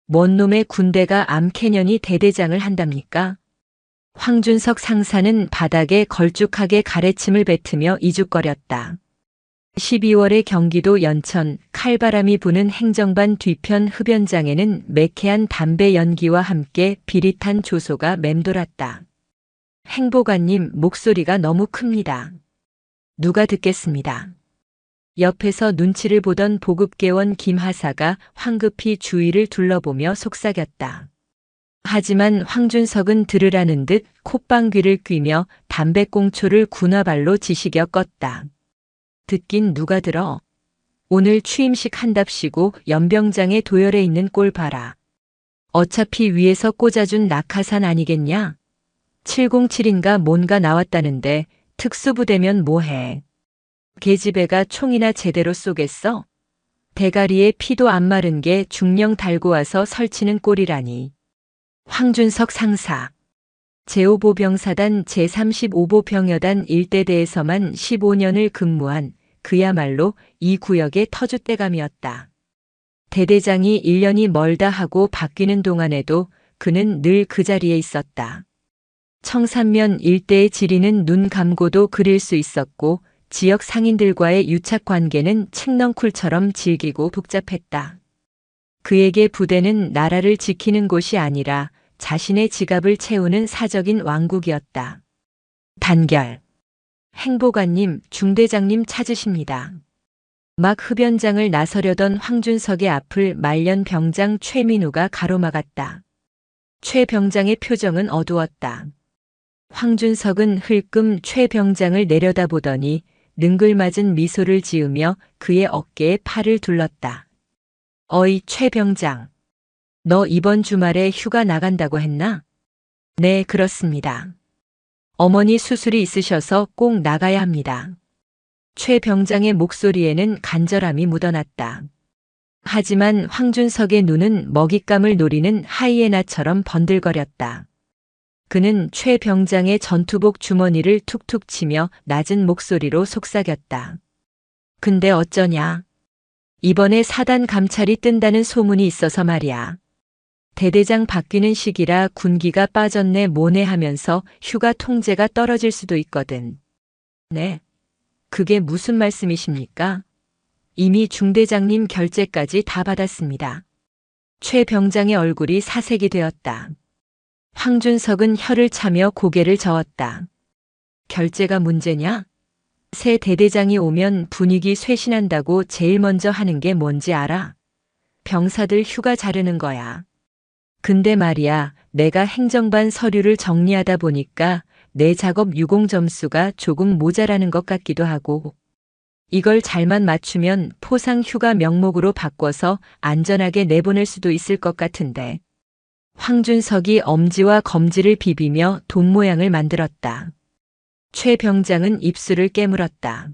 뭔 놈의 군대가 암캐년이 대대장을 한답니까? 황준석 상사는 바닥에 걸쭉하게 가래침을 뱉으며 이죽거렸다. 12월의 경기도 연천 칼바람이 부는 행정반 뒤편 흡연장에는 매캐한 담배 연기와 함께 비릿한 조소가 맴돌았다. 행보관님 목소리가 너무 큽니다. 누가 듣겠습니다. 옆에서 눈치를 보던 보급계원 김하사가 황급히 주위를 둘러보며 속삭였다. 하지만 황준석은 들으라는 듯 콧방귀를 뀌며 담배꽁초를 군화발로 지시겨 껐다. 듣긴 누가 들어. 오늘 취임식 한답시고 연병장에 도열해 있는 꼴 봐라. 어차피 위에서 꽂아준 낙하산 아니겠냐? 707인가 뭔가 나왔다는데 특수부대면 뭐해. 계집애가 총이나 제대로 쏘겠어? 대가리에 피도 안 마른 게 중령 달고 와서 설치는 꼴이라니. 황준석 상사. 제5보병사단 제35보병여단 일대대에서만 15년을 근무한 그야말로 이 구역의 터줏대감이었다. 대대장이 1년이 멀다 하고 바뀌는 동안에도 그는 늘 그 자리에 있었다. 청산면 일대의 지리는 눈 감고도 그릴 수 있었고 지역 상인들과의 유착 관계는 칡넝쿨처럼 질기고 복잡했다. 그에게 부대는 나라를 지키는 곳이 아니라 자신의 지갑을 채우는 사적인 왕국이었다. 단결. 행보관님, 중대장님 찾으십니다. 막 흡연장을 나서려던 황준석의 앞을 말년 병장 최민우가 가로막았다. 최 병장의 표정은 어두웠다. 황준석은 흘끔 최 병장을 내려다보더니 능글맞은 미소를 지으며 그의 어깨에 팔을 둘렀다. 어이 최 병장. 너 이번 주말에 휴가 나간다고 했나? 네, 그렇습니다. 어머니 수술이 있으셔서 꼭 나가야 합니다. 최 병장의 목소리에는 간절함이 묻어났다. 하지만 황준석의 눈은 먹잇감을 노리는 하이에나처럼 번들거렸다. 그는 최 병장의 전투복 주머니를 툭툭 치며 낮은 목소리로 속삭였다. 근데 어쩌냐? 이번에 사단 감찰이 뜬다는 소문이 있어서 말이야. 대대장 바뀌는 시기라 군기가 빠졌네 뭐네 하면서 휴가 통제가 떨어질 수도 있거든. 네. 그게 무슨 말씀이십니까? 이미 중대장님 결재까지 다 받았습니다. 최 병장의 얼굴이 사색이 되었다. 황준석은 혀를 차며 고개를 저었다. 결재가 문제냐? 새 대대장이 오면 분위기 쇄신한다고 제일 먼저 하는 게 뭔지 알아? 병사들 휴가 자르는 거야. 근데 말이야, 내가 행정반 서류를 정리하다 보니까 내 작업 유공 점수가 조금 모자라는 것 같기도 하고. 이걸 잘만 맞추면 포상 휴가 명목으로 바꿔서 안전하게 내보낼 수도 있을 것 같은데. 황준석이 엄지와 검지를 비비며 돈 모양을 만들었다. 최 병장은 입술을 깨물었다.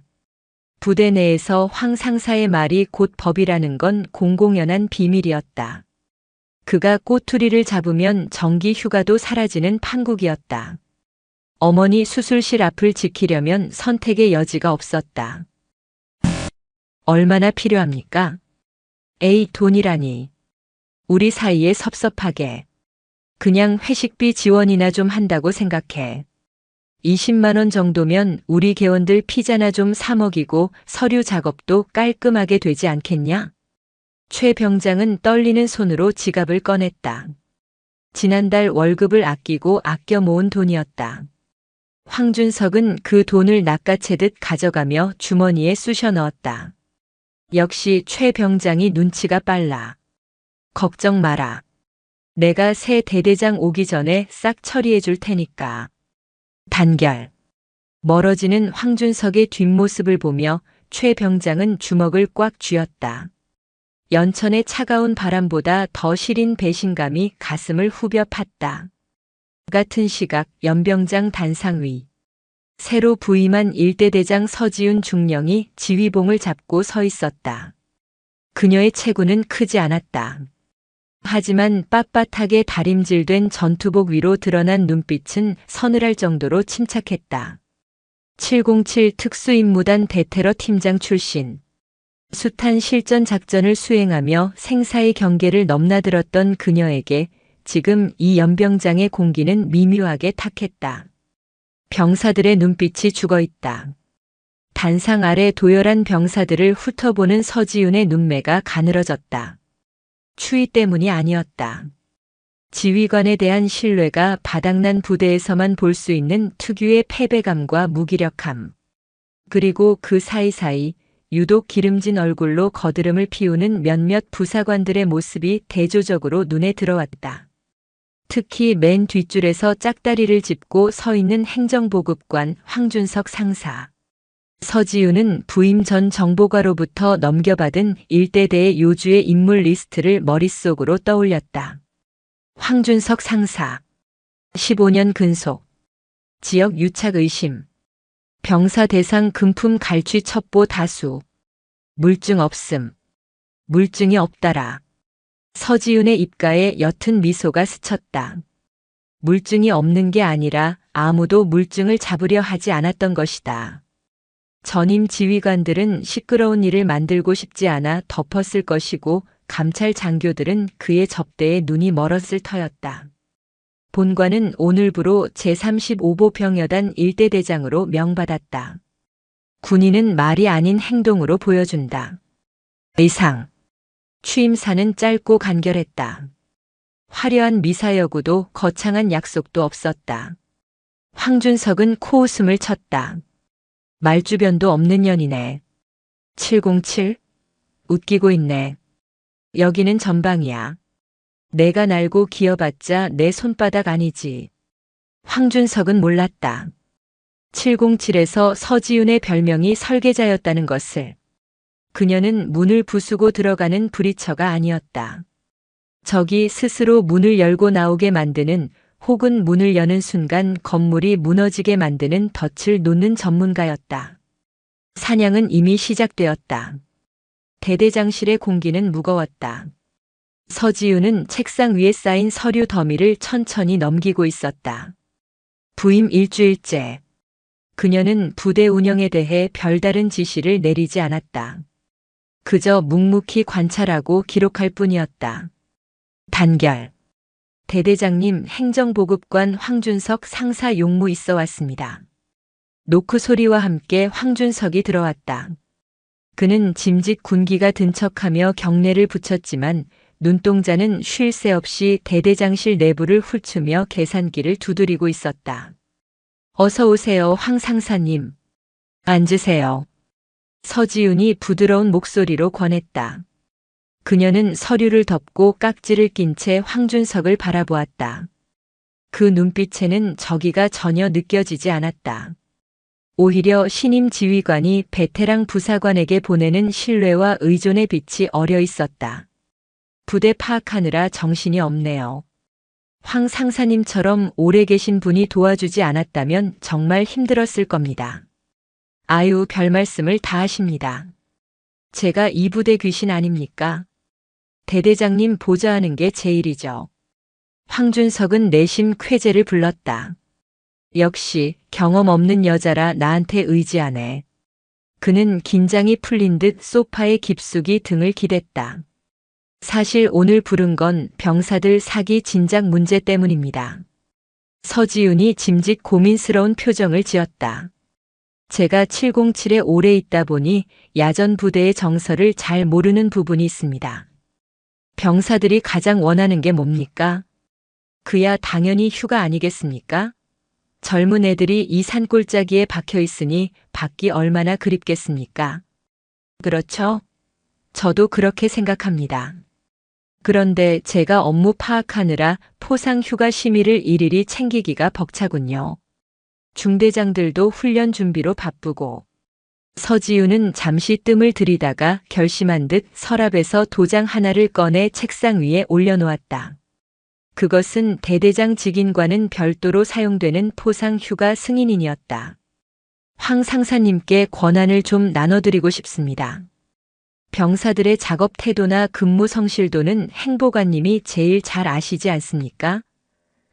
부대 내에서 황 상사의 말이 곧 법이라는 건 공공연한 비밀이었다. 그가 꼬투리를 잡으면 정기 휴가도 사라지는 판국이었다. 어머니 수술실 앞을 지키려면 선택의 여지가 없었다. 얼마나 필요합니까? 에이, 돈이라니. 우리 사이에 섭섭하게. 그냥 회식비 지원이나 좀 한다고 생각해. 20만 원 정도면 우리 개원들 피자나 좀 사 먹이고 서류 작업도 깔끔하게 되지 않겠냐? 최 병장은 떨리는 손으로 지갑을 꺼냈다. 지난달 월급을 아끼고 아껴 모은 돈이었다. 황준석은 그 돈을 낚아채듯 가져가며 주머니에 쑤셔 넣었다. 역시 최 병장이 눈치가 빨라. 걱정 마라. 내가 새 대대장 오기 전에 싹 처리해 줄 테니까. 단결. 멀어지는 황준석의 뒷모습을 보며 최 병장은 주먹을 꽉 쥐었다. 연천의 차가운 바람보다 더 시린 배신감이 가슴을 후벼 팠다. 같은 시각 연병장 단상 위. 새로 부임한 일대대장 서지훈 중령이 지휘봉을 잡고 서 있었다. 그녀의 체구는 크지 않았다. 하지만 빳빳하게 다림질된 전투복 위로 드러난 눈빛은 서늘할 정도로 침착했다. 707 특수임무단 대테러 팀장 출신. 숱한 실전 작전을 수행하며 생사의 경계를 넘나들었던 그녀에게 지금 이 연병장의 공기는 미묘하게 탁했다. 병사들의 눈빛이 죽어있다. 단상 아래 도열한 병사들을 훑어보는 서지훈의 눈매가 가늘어졌다. 추위 때문이 아니었다. 지휘관에 대한 신뢰가 바닥난 부대에서만 볼 수 있는 특유의 패배감과 무기력함. 그리고 그 사이사이 유독 기름진 얼굴로 거드름을 피우는 몇몇 부사관들의 모습이 대조적으로 눈에 들어왔다. 특히 맨 뒷줄에서 짝다리를 짚고 서 있는 행정보급관 황준석 상사. 서지훈은 부임 전 정보과로부터 넘겨받은 일대대의 요주의 인물 리스트를 머릿속으로 떠올렸다. 황준석 상사. 15년 근속. 지역 유착 의심. 병사 대상 금품 갈취 첩보 다수. 물증 없음. 물증이 없다라. 서지훈의 입가에 옅은 미소가 스쳤다. 물증이 없는 게 아니라 아무도 물증을 잡으려 하지 않았던 것이다. 전임 지휘관들은 시끄러운 일을 만들고 싶지 않아 덮었을 것이고 감찰 장교들은 그의 접대에 눈이 멀었을 터였다. 본관은 오늘부로 제35보병여단 일대대장으로 명받았다. 군인은 말이 아닌 행동으로 보여준다. 의상. 취임사는 짧고 간결했다. 화려한 미사여구도 거창한 약속도 없었다. 황준석은 코웃음을 쳤다. 말주변도 없는 년이네. 707? 웃기고 있네. 여기는 전방이야. 내가 날고 기어봤자 내 손바닥 아니지. 황준석은 몰랐다. 707에서 서지훈의 별명이 설계자였다는 것을. 그녀는 문을 부수고 들어가는 브리처가 아니었다. 적이 스스로 문을 열고 나오게 만드는 혹은 문을 여는 순간 건물이 무너지게 만드는 덫을 놓는 전문가였다. 사냥은 이미 시작되었다. 대대장실의 공기는 무거웠다. 서지훈은 책상 위에 쌓인 서류 더미를 천천히 넘기고 있었다. 부임 일주일째. 그녀는 부대 운영에 대해 별다른 지시를 내리지 않았다. 그저 묵묵히 관찰하고 기록할 뿐이었다. 단결. 대대장님, 행정보급관 황준석 상사 용무 있어 왔습니다. 노크 소리와 함께 황준석이 들어왔다. 그는 짐짓 군기가 든 척하며 경례를 붙였지만 눈동자는 쉴 새 없이 대대장실 내부를 훑으며 계산기를 두드리고 있었다. 어서 오세요, 황 상사님. 앉으세요. 서지훈이 부드러운 목소리로 권했다. 그녀는 서류를 덮고 깍지를 낀 채 황준석을 바라보았다. 그 눈빛에는 저기가 전혀 느껴지지 않았다. 오히려 신임 지휘관이 베테랑 부사관에게 보내는 신뢰와 의존의 빛이 어려 있었다. 부대 파악하느라 정신이 없네요. 황 상사님처럼 오래 계신 분이 도와주지 않았다면 정말 힘들었을 겁니다. 아유, 별 말씀을 다 하십니다. 제가 이 부대 귀신 아닙니까? 대대장님 보좌하는 게 제 일이죠. 황준석은 내심 쾌재를 불렀다. 역시 경험 없는 여자라 나한테 의지하네. 그는 긴장이 풀린 듯 소파에 깊숙이 등을 기댔다. 사실 오늘 부른 건 병사들 사기 진작 문제 때문입니다. 서지훈이 짐짓 고민스러운 표정을 지었다. 제가 707에 오래 있다 보니 야전 부대의 정서를 잘 모르는 부분이 있습니다. 병사들이 가장 원하는 게 뭡니까? 그야 당연히 휴가 아니겠습니까? 젊은 애들이 이 산골짜기에 박혀 있으니 밖이 얼마나 그립겠습니까? 그렇죠? 저도 그렇게 생각합니다. 그런데 제가 업무 파악하느라 포상 휴가 심의를 일일이 챙기기가 벅차군요. 중대장들도 훈련 준비로 바쁘고. 서지훈은 잠시 뜸을 들이다가 결심한 듯 서랍에서 도장 하나를 꺼내 책상 위에 올려놓았다. 그것은 대대장 직인과는 별도로 사용되는 포상 휴가 승인인이었다. 황 상사님께 권한을 좀 나눠드리고 싶습니다. 병사들의 작업 태도나 근무 성실도는 행보관님이 제일 잘 아시지 않습니까?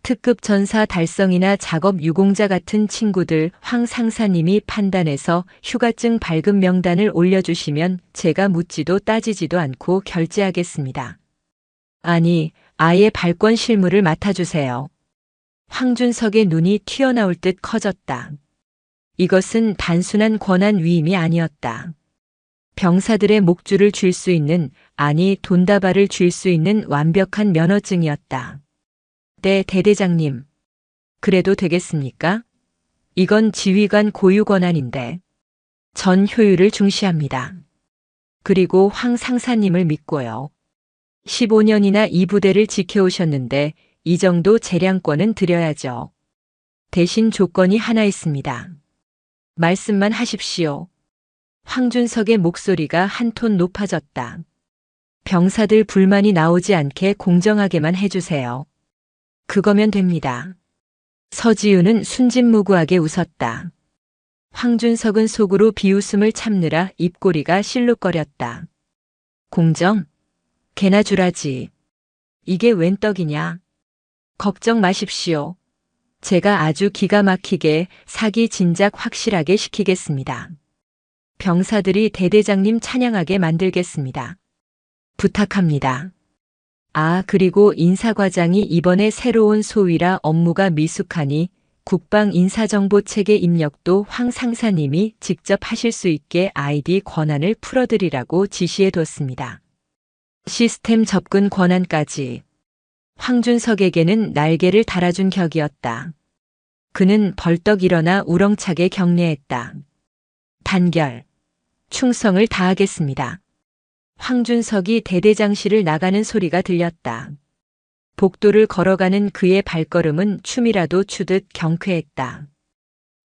특급 전사 달성이나 작업 유공자 같은 친구들 황 상사님이 판단해서 휴가증 발급 명단을 올려주시면 제가 묻지도 따지지도 않고 결제하겠습니다. 아니, 아예 발권 실무를 맡아주세요. 황준석의 눈이 튀어나올 듯 커졌다. 이것은 단순한 권한 위임이 아니었다. 병사들의 목줄을 쥘 수 있는, 아니 돈다발을 쥘 수 있는 완벽한 면허증이었다. 네, 대대장님. 그래도 되겠습니까? 이건 지휘관 고유 권한인데. 전 효율을 중시합니다. 그리고 황 상사님을 믿고요. 15년이나 이 부대를 지켜오셨는데 이 정도 재량권은 드려야죠. 대신 조건이 하나 있습니다. 말씀만 하십시오. 황준석의 목소리가 한 톤 높아졌다. 병사들 불만이 나오지 않게 공정하게만 해주세요. 그거면 됩니다. 서지우는 순진무구하게 웃었다. 황준석은 속으로 비웃음을 참느라 입꼬리가 실룩거렸다. 공정? 개나 주라지. 이게 웬 떡이냐? 걱정 마십시오. 제가 아주 기가 막히게 사기 진작 확실하게 시키겠습니다. 병사들이 대대장님 찬양하게 만들겠습니다. 부탁합니다. 아, 그리고 인사과장이 이번에 새로운 소위라 업무가 미숙하니 국방 인사정보체계 입력도 황 상사님이 직접 하실 수 있게 아이디 권한을 풀어드리라고 지시해뒀습니다. 시스템 접근 권한까지. 황준석에게는 날개를 달아준 격이었다. 그는 벌떡 일어나 우렁차게 경례했다. 단결. 충성을 다하겠습니다. 황준석이 대대장실을 나가는 소리가 들렸다. 복도를 걸어가는 그의 발걸음은 춤이라도 추듯 경쾌했다.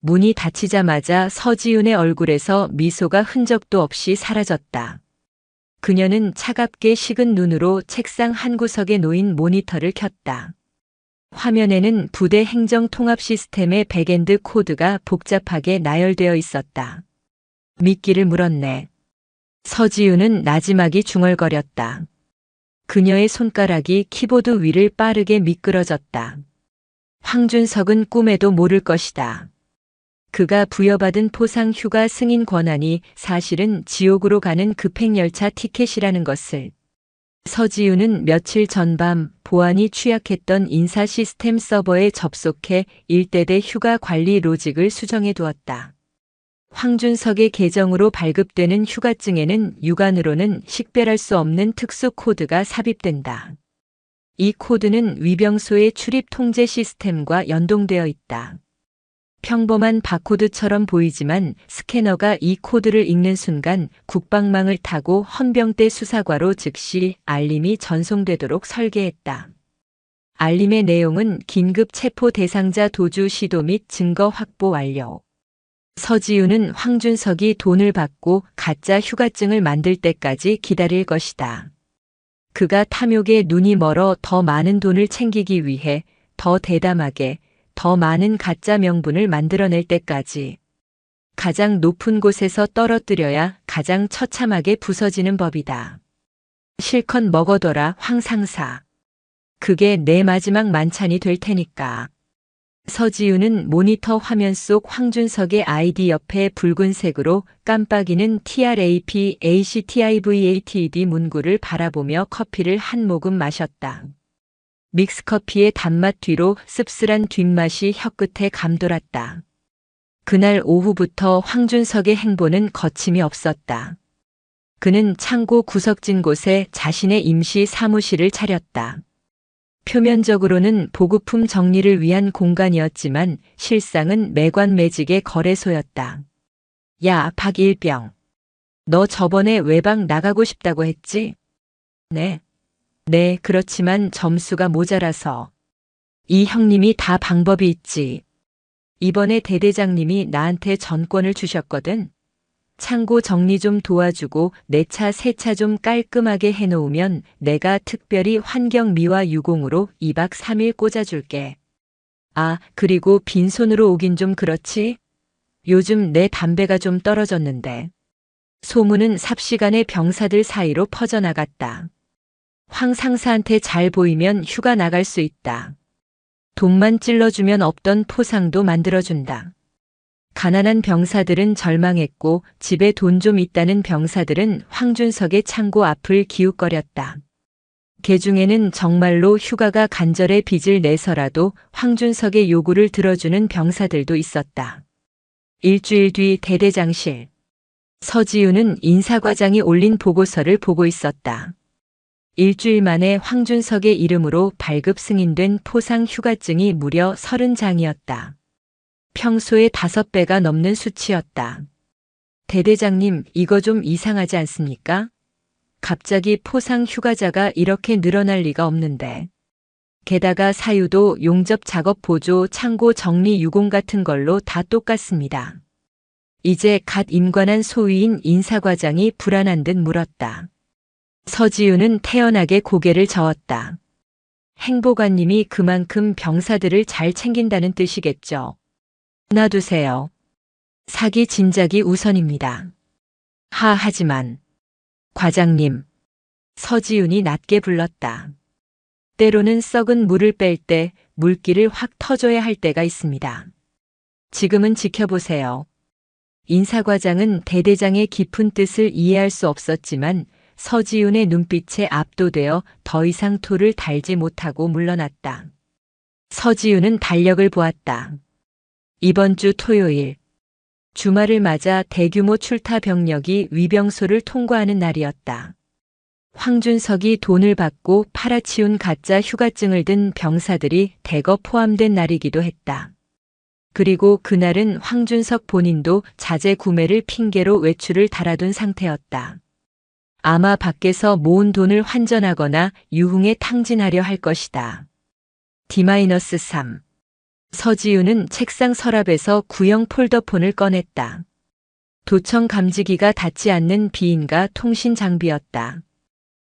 문이 닫히자마자 서지훈의 얼굴에서 미소가 흔적도 없이 사라졌다. 그녀는 차갑게 식은 눈으로 책상 한 구석에 놓인 모니터를 켰다. 화면에는 부대 행정 통합 시스템의 백엔드 코드가 복잡하게 나열되어 있었다. 미끼를 물었네. 서지우는 나지막이 중얼거렸다. 그녀의 손가락이 키보드 위를 빠르게 미끄러졌다. 황준석은 꿈에도 모를 것이다. 그가 부여받은 포상 휴가 승인 권한이 사실은 지옥으로 가는 급행열차 티켓이라는 것을. 서지우는 며칠 전밤 보안이 취약했던 인사 시스템 서버에 접속해 일대대 휴가 관리 로직을 수정해 두었다. 황준석의 계정으로 발급되는 휴가증에는 육안으로는 식별할 수 없는 특수 코드가 삽입된다. 이 코드는 위병소의 출입 통제 시스템과 연동되어 있다. 평범한 바코드처럼 보이지만 스캐너가 이 코드를 읽는 순간 국방망을 타고 헌병대 수사과로 즉시 알림이 전송되도록 설계했다. 알림의 내용은 긴급 체포 대상자 도주 시도 및 증거 확보 완료. 서지우는 황준석이 돈을 받고 가짜 휴가증을 만들 때까지 기다릴 것이다. 그가 탐욕에 눈이 멀어 더 많은 돈을 챙기기 위해 더 대담하게 더 많은 가짜 명분을 만들어낼 때까지. 가장 높은 곳에서 떨어뜨려야 가장 처참하게 부서지는 법이다. 실컷 먹어둬라, 황 상사. 그게 내 마지막 만찬이 될 테니까. 서지우는 모니터 화면 속 황준석의 아이디 옆에 붉은색으로 깜빡이는 TRAP ACTIVATD 문구를 바라보며 커피를 한 모금 마셨다. 믹스커피의 단맛 뒤로 씁쓸한 뒷맛이 혀끝에 감돌았다. 그날 오후부터 황준석의 행보는 거침이 없었다. 그는 창고 구석진 곳에 자신의 임시 사무실을 차렸다. 표면적으로는 보급품 정리를 위한 공간이었지만 실상은 매관매직의 거래소였다. 야, 박일병. 너 저번에 외박 나가고 싶다고 했지? 네. 네, 그렇지만 점수가 모자라서. 이 형님이 다 방법이 있지. 이번에 대대장님이 나한테 전권을 주셨거든. 창고 정리 좀 도와주고 내 차 새 차 좀 깔끔하게 해놓으면 내가 특별히 환경미화 유공으로 2박 3일 꽂아줄게. 아, 그리고 빈손으로 오긴 좀 그렇지? 요즘 내 담배가 좀 떨어졌는데. 소문은 삽시간에 병사들 사이로 퍼져나갔다. 황 상사한테 잘 보이면 휴가 나갈 수 있다. 돈만 찔러주면 없던 포상도 만들어준다. 가난한 병사들은 절망했고 집에 돈 좀 있다는 병사들은 황준석의 창고 앞을 기웃거렸다. 개 중에는 정말로 휴가가 간절해 빚을 내서라도 황준석의 요구를 들어주는 병사들도 있었다. 일주일 뒤 대대장실. 서지우는 인사과장이 올린 보고서를 보고 있었다. 일주일 만에 황준석의 이름으로 발급 승인된 포상 휴가증이 무려 30장이었다. 평소의 5배가 넘는 수치였다. 대대장님, 이거 좀 이상하지 않습니까? 갑자기 포상 휴가자가 이렇게 늘어날 리가 없는데. 게다가 사유도 용접 작업 보조, 창고 정리 유공 같은 걸로 다 똑같습니다. 이제 갓 임관한 소위인 인사과장이 불안한 듯 물었다. 서지우는 태연하게 고개를 저었다. 행보관님이 그만큼 병사들을 잘 챙긴다는 뜻이겠죠. 놔두세요. 사기 진작이 우선입니다. 하지만 과장님. 서지훈이 낮게 불렀다. 때로는 썩은 물을 뺄 때 물기를 확 터줘야 할 때가 있습니다. 지금은 지켜보세요. 인사과장은 대대장의 깊은 뜻을 이해할 수 없었지만 서지훈의 눈빛에 압도되어 더 이상 토를 달지 못하고 물러났다. 서지훈은 달력을 보았다. 이번 주 토요일. 주말을 맞아 대규모 출타 병력이 위병소를 통과하는 날이었다. 황준석이 돈을 받고 팔아치운 가짜 휴가증을 든 병사들이 대거 포함된 날이기도 했다. 그리고 그날은 황준석 본인도 자재 구매를 핑계로 외출을 달아둔 상태였다. 아마 밖에서 모은 돈을 환전하거나 유흥에 탕진하려 할 것이다. D-3. 서지우는 책상 서랍에서 구형 폴더폰을 꺼냈다. 도청 감지기가 닿지 않는 비인가 통신 장비였다.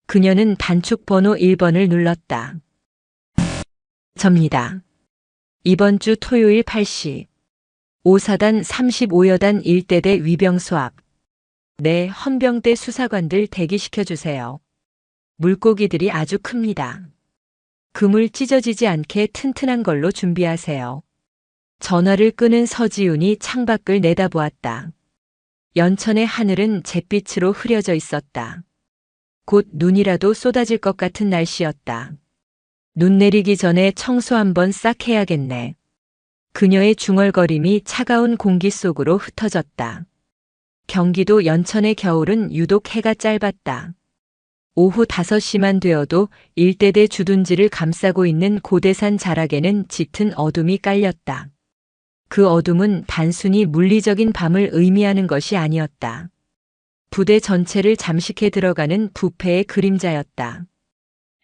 그녀는 단축 번호 1번을 눌렀다. 접니다. 이번 주 토요일 8시. 5사단 35여단 일대대 위병소 앞. 네, 헌병대 수사관들 대기시켜주세요. 물고기들이 아주 큽니다. 그물 찢어지지 않게 튼튼한 걸로 준비하세요. 전화를 끄는 서지훈이 창밖을 내다보았다. 연천의 하늘은 잿빛으로 흐려져 있었다. 곧 눈이라도 쏟아질 것 같은 날씨였다. 눈 내리기 전에 청소 한번 싹 해야겠네. 그녀의 중얼거림이 차가운 공기 속으로 흩어졌다. 경기도 연천의 겨울은 유독 해가 짧았다. 오후 5시만 되어도 일대대 주둔지를 감싸고 있는 고대산 자락에는 짙은 어둠이 깔렸다. 그 어둠은 단순히 물리적인 밤을 의미하는 것이 아니었다. 부대 전체를 잠식해 들어가는 부패의 그림자였다.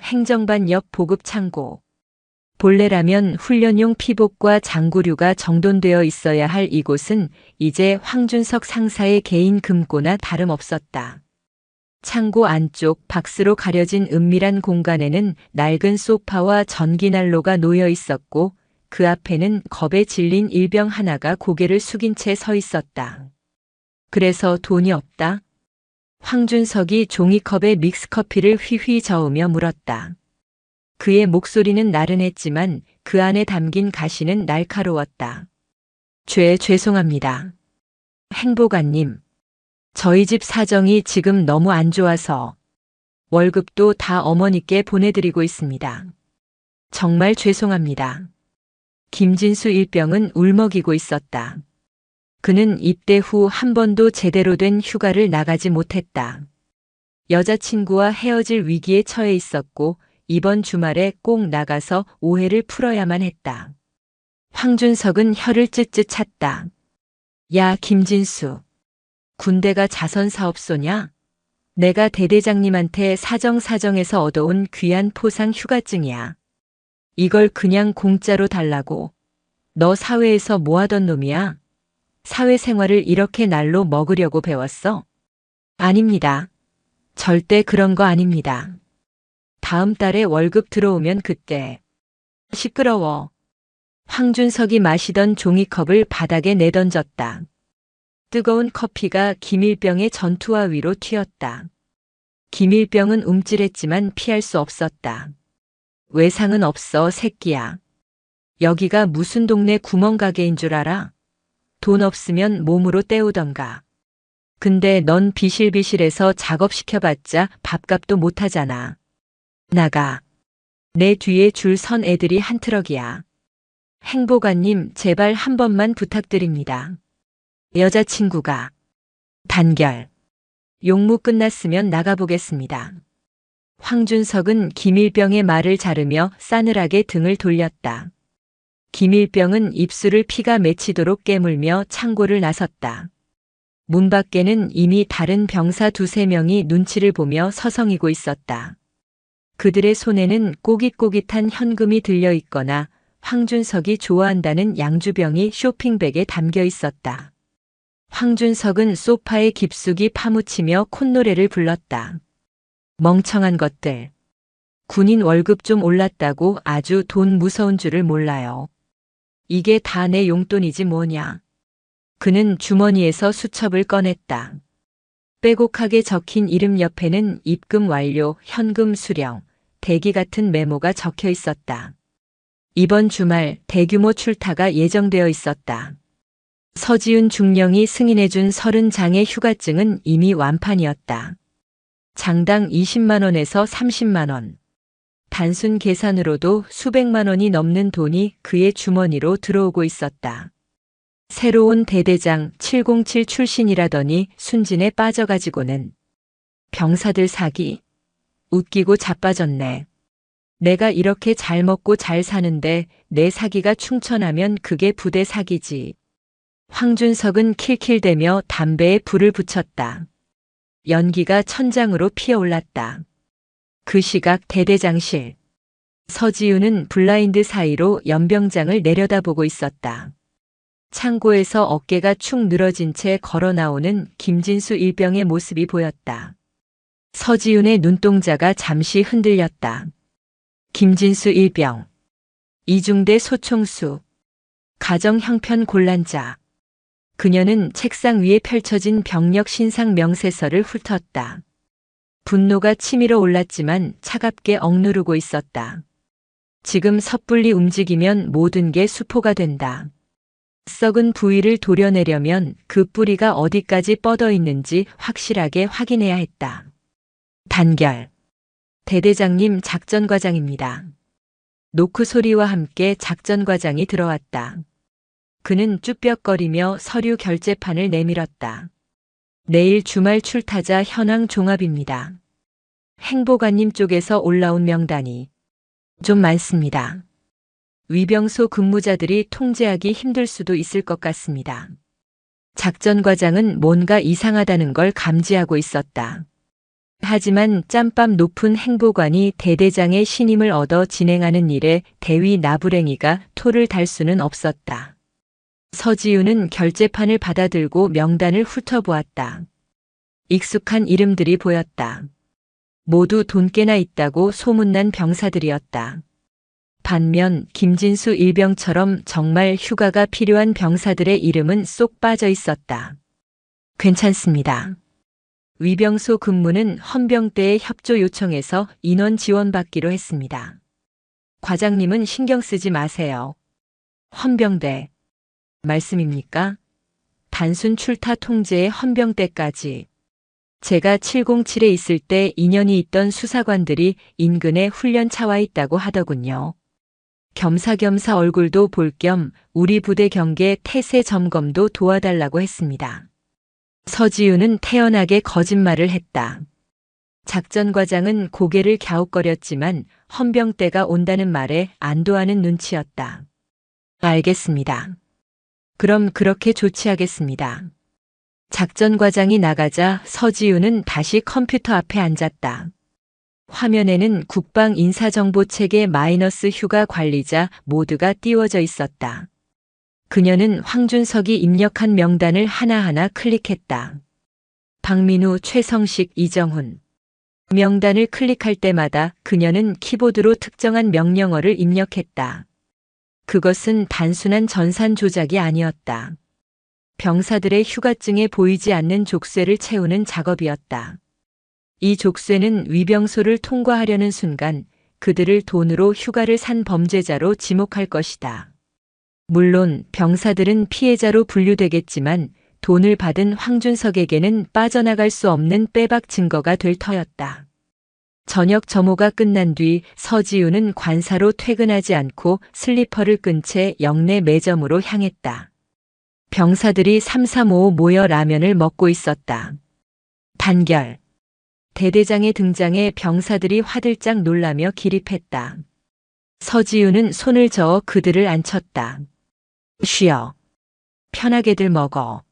행정반 옆 보급 창고. 본래라면 훈련용 피복과 장구류가 정돈되어 있어야 할 이곳은 이제 황준석 상사의 개인 금고나 다름없었다. 창고 안쪽 박스로 가려진 은밀한 공간에는 낡은 소파와 전기난로가 놓여 있었고 그 앞에는 겁에 질린 일병 하나가 고개를 숙인 채 서 있었다. 그래서 돈이 없다? 황준석이 종이컵에 믹스커피를 휘휘 저으며 물었다. 그의 목소리는 나른했지만 그 안에 담긴 가시는 날카로웠다. 죄송합니다. 행보관님. 저희 집 사정이 지금 너무 안 좋아서 월급도 다 어머니께 보내드리고 있습니다. 정말 죄송합니다. 김진수 일병은 울먹이고 있었다. 그는 입대 후 한 번도 제대로 된 휴가를 나가지 못했다. 여자친구와 헤어질 위기에 처해 있었고 이번 주말에 꼭 나가서 오해를 풀어야만 했다. 황준석은 혀를 쯧쯧 찼다. 야, 김진수. 군대가 자선사업소냐? 내가 대대장님한테 사정사정해서 얻어온 귀한 포상 휴가증이야. 이걸 그냥 공짜로 달라고. 너 사회에서 뭐 하던 놈이야? 사회생활을 이렇게 날로 먹으려고 배웠어? 아닙니다. 절대 그런 거 아닙니다. 다음 달에 월급 들어오면 그때. 시끄러워. 황준석이 마시던 종이컵을 바닥에 내던졌다. 뜨거운 커피가 김일병의 전투화 위로 튀었다. 김일병은 움찔했지만 피할 수 없었다. 외상은 없어, 새끼야. 여기가 무슨 동네 구멍가게인 줄 알아? 돈 없으면 몸으로 때우던가. 근데 넌 비실비실해서 작업시켜봤자 밥값도 못하잖아. 나가. 내 뒤에 줄 선 애들이 한 트럭이야. 행보관님, 제발 한 번만 부탁드립니다. 여자친구가. 단결. 용무 끝났으면 나가보겠습니다. 황준석은 김일병의 말을 자르며 싸늘하게 등을 돌렸다. 김일병은 입술을 피가 맺히도록 깨물며 창고를 나섰다. 문 밖에는 이미 다른 병사 두세 명이 눈치를 보며 서성이고 있었다. 그들의 손에는 꼬깃꼬깃한 현금이 들려 있거나 황준석이 좋아한다는 양주병이 쇼핑백에 담겨 있었다. 황준석은 소파에 깊숙이 파묻히며 콧노래를 불렀다. 멍청한 것들. 군인 월급 좀 올랐다고 아주 돈 무서운 줄을 몰라요. 이게 다 내 용돈이지 뭐냐. 그는 주머니에서 수첩을 꺼냈다. 빼곡하게 적힌 이름 옆에는 입금 완료, 현금 수령, 대기 같은 메모가 적혀 있었다. 이번 주말 대규모 출타가 예정되어 있었다. 서지훈 중령이 승인해준 30장의 휴가증은 이미 완판이었다. 장당 20만 원에서 30만 원. 단순 계산으로도 수백만 원이 넘는 돈이 그의 주머니로 들어오고 있었다. 새로운 대대장 707 출신이라더니 순진에 빠져가지고는. 병사들 사기. 웃기고 자빠졌네. 내가 이렇게 잘 먹고 잘 사는데 내 사기가 충천하면 그게 부대 사기지. 황준석은 킬킬대며 담배에 불을 붙였다. 연기가 천장으로 피어올랐다. 그 시각 대대장실. 서지훈은 블라인드 사이로 연병장을 내려다보고 있었다. 창고에서 어깨가 축 늘어진 채 걸어 나오는 김진수 일병의 모습이 보였다. 서지훈의 눈동자가 잠시 흔들렸다. 김진수 일병. 이중대 소총수. 가정 형편 곤란자. 그녀는 책상 위에 펼쳐진 병력 신상 명세서를 훑었다. 분노가 치밀어 올랐지만 차갑게 억누르고 있었다. 지금 섣불리 움직이면 모든 게 수포가 된다. 썩은 부위를 도려내려면 그 뿌리가 어디까지 뻗어 있는지 확실하게 확인해야 했다. 단결. 대대장님, 작전과장입니다. 노크 소리와 함께 작전과장이 들어왔다. 그는 쭈뼛거리며 서류 결제판을 내밀었다. 내일 주말 출타자 현황 종합입니다. 행보관님 쪽에서 올라온 명단이 좀 많습니다. 위병소 근무자들이 통제하기 힘들 수도 있을 것 같습니다. 작전과장은 뭔가 이상하다는 걸 감지하고 있었다. 하지만 짬밥 높은 행보관이 대대장의 신임을 얻어 진행하는 일에 대위 나부랭이가 토를 달 수는 없었다. 서지훈은 결제판을 받아들고 명단을 훑어보았다. 익숙한 이름들이 보였다. 모두 돈깨나 있다고 소문난 병사들이었다. 반면 김진수 일병처럼 정말 휴가가 필요한 병사들의 이름은 쏙 빠져 있었다. 괜찮습니다. 위병소 근무는 헌병대의 협조 요청에서 인원 지원받기로 했습니다. 과장님은 신경 쓰지 마세요. 헌병대. 말씀입니까? 단순 출타 통제의 헌병대까지. 제가 707에 있을 때 인연이 있던 수사관들이 인근에 훈련차 와 있다고 하더군요. 겸사겸사 얼굴도 볼 겸 우리 부대 경계 태세 점검도 도와달라고 했습니다. 서지훈은 태연하게 거짓말을 했다. 작전과장은 고개를 갸웃거렸지만 헌병대가 온다는 말에 안도하는 눈치였다. 알겠습니다. 그럼 그렇게 조치하겠습니다. 작전과장이 나가자 서지훈은 다시 컴퓨터 앞에 앉았다. 화면에는 국방 인사정보체계 마이너스 휴가 관리자 모두가 띄워져 있었다. 그녀는 황준석이 입력한 명단을 하나하나 클릭했다. 박민우, 최성식, 이정훈. 명단을 클릭할 때마다 그녀는 키보드로 특정한 명령어를 입력했다. 그것은 단순한 전산 조작이 아니었다. 병사들의 휴가증에 보이지 않는 족쇄를 채우는 작업이었다. 이 족쇄는 위병소를 통과하려는 순간 그들을 돈으로 휴가를 산 범죄자로 지목할 것이다. 물론 병사들은 피해자로 분류되겠지만 돈을 받은 황준석에게는 빠져나갈 수 없는 빼박 증거가 될 터였다. 저녁 점호가 끝난 뒤 서지우는 관사로 퇴근하지 않고 슬리퍼를 끈 채 역내 매점으로 향했다. 병사들이 삼삼오오 모여 라면을 먹고 있었다. 단결. 대대장의 등장에 병사들이 화들짝 놀라며 기립했다. 서지우는 손을 저어 그들을 앉혔다. 쉬어. 편하게들 먹어.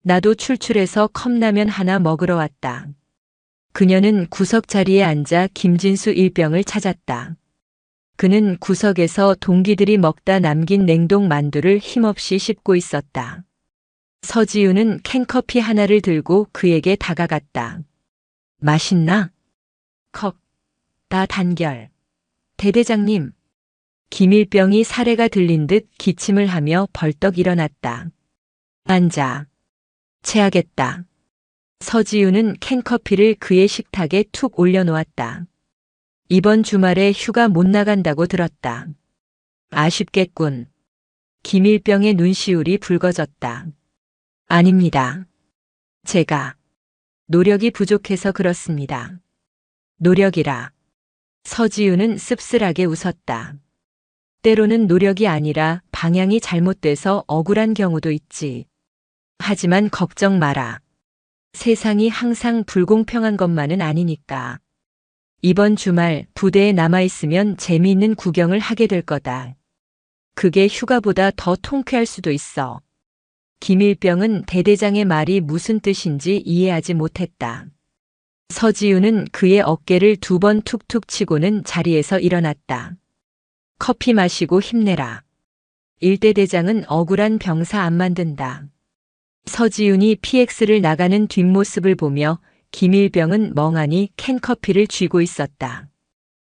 나도 출출해서 컵라면 하나 먹으러 왔다. 그녀는 구석 자리에 앉아 김진수 일병을 찾았다. 그는 구석에서 동기들이 먹다 남긴 냉동 만두를 힘없이 씹고 있었다. 서지우는 캔커피 하나를 들고 그에게 다가갔다. 맛있나? 컵. 나 단결. 대대장님. 김일병이 사례가 들린 듯 기침을 하며 벌떡 일어났다. 앉아. 체하겠다. 서지우는 캔커피를 그의 식탁에 툭 올려놓았다. 이번 주말에 휴가 못 나간다고 들었다. 아쉽겠군. 김일병의 눈시울이 붉어졌다. 아닙니다. 제가 노력이 부족해서 그렇습니다. 노력이라. 서지우는 씁쓸하게 웃었다. 때로는 노력이 아니라 방향이 잘못돼서 억울한 경우도 있지. 하지만 걱정 마라. 세상이 항상 불공평한 것만은 아니니까. 이번 주말 부대에 남아있으면 재미있는 구경을 하게 될 거다. 그게 휴가보다 더 통쾌할 수도 있어. 김일병은 대대장의 말이 무슨 뜻인지 이해하지 못했다. 서지우는 그의 어깨를 2번 툭툭 치고는 자리에서 일어났다. 커피 마시고 힘내라. 일대대장은 억울한 병사 안 만든다. 서지훈이 PX를 나가는 뒷모습을 보며 김일병은 멍하니 캔커피를 쥐고 있었다.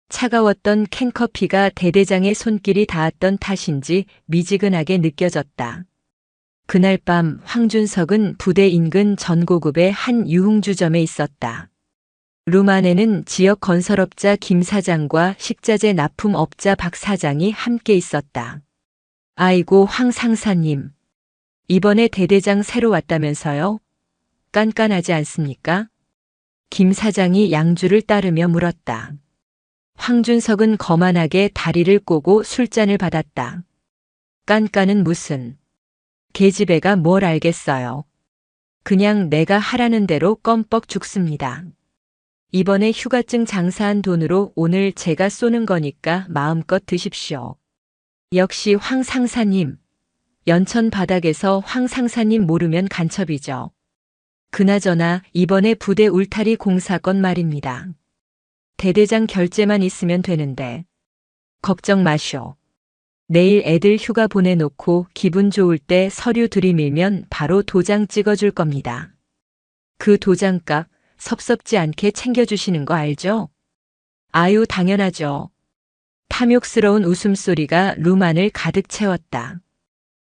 차가웠던 캔커피가 대대장의 손길이 닿았던 탓인지 미지근하게 느껴졌다. 그날 밤 황준석은 부대 인근 전고급의 한 유흥주점에 있었다. 룸 안에는 지역 건설업자 김 사장과 식자재 납품업자 박 사장이 함께 있었다. 아이고 황 상사님. 이번에 대대장 새로 왔다면서요? 깐깐하지 않습니까? 김 사장이 양주를 따르며 물었다. 황준석은 거만하게 다리를 꼬고 술잔을 받았다. 깐깐은 무슨. 계집애가 뭘 알겠어요. 그냥 내가 하라는 대로 껌뻑 죽습니다. 이번에 휴가증 장사한 돈으로 오늘 제가 쏘는 거니까 마음껏 드십시오. 역시 황 상사님. 연천 바닥에서 황 상사님 모르면 간첩이죠. 그나저나 이번에 부대 울타리 공사건 말입니다. 대대장 결재만 있으면 되는데. 걱정 마쇼. 내일 애들 휴가 보내놓고 기분 좋을 때 서류 들이밀면 바로 도장 찍어줄 겁니다. 그 도장값 섭섭지 않게 챙겨주시는 거 알죠? 아유 당연하죠. 탐욕스러운 웃음소리가 룸 안을 가득 채웠다.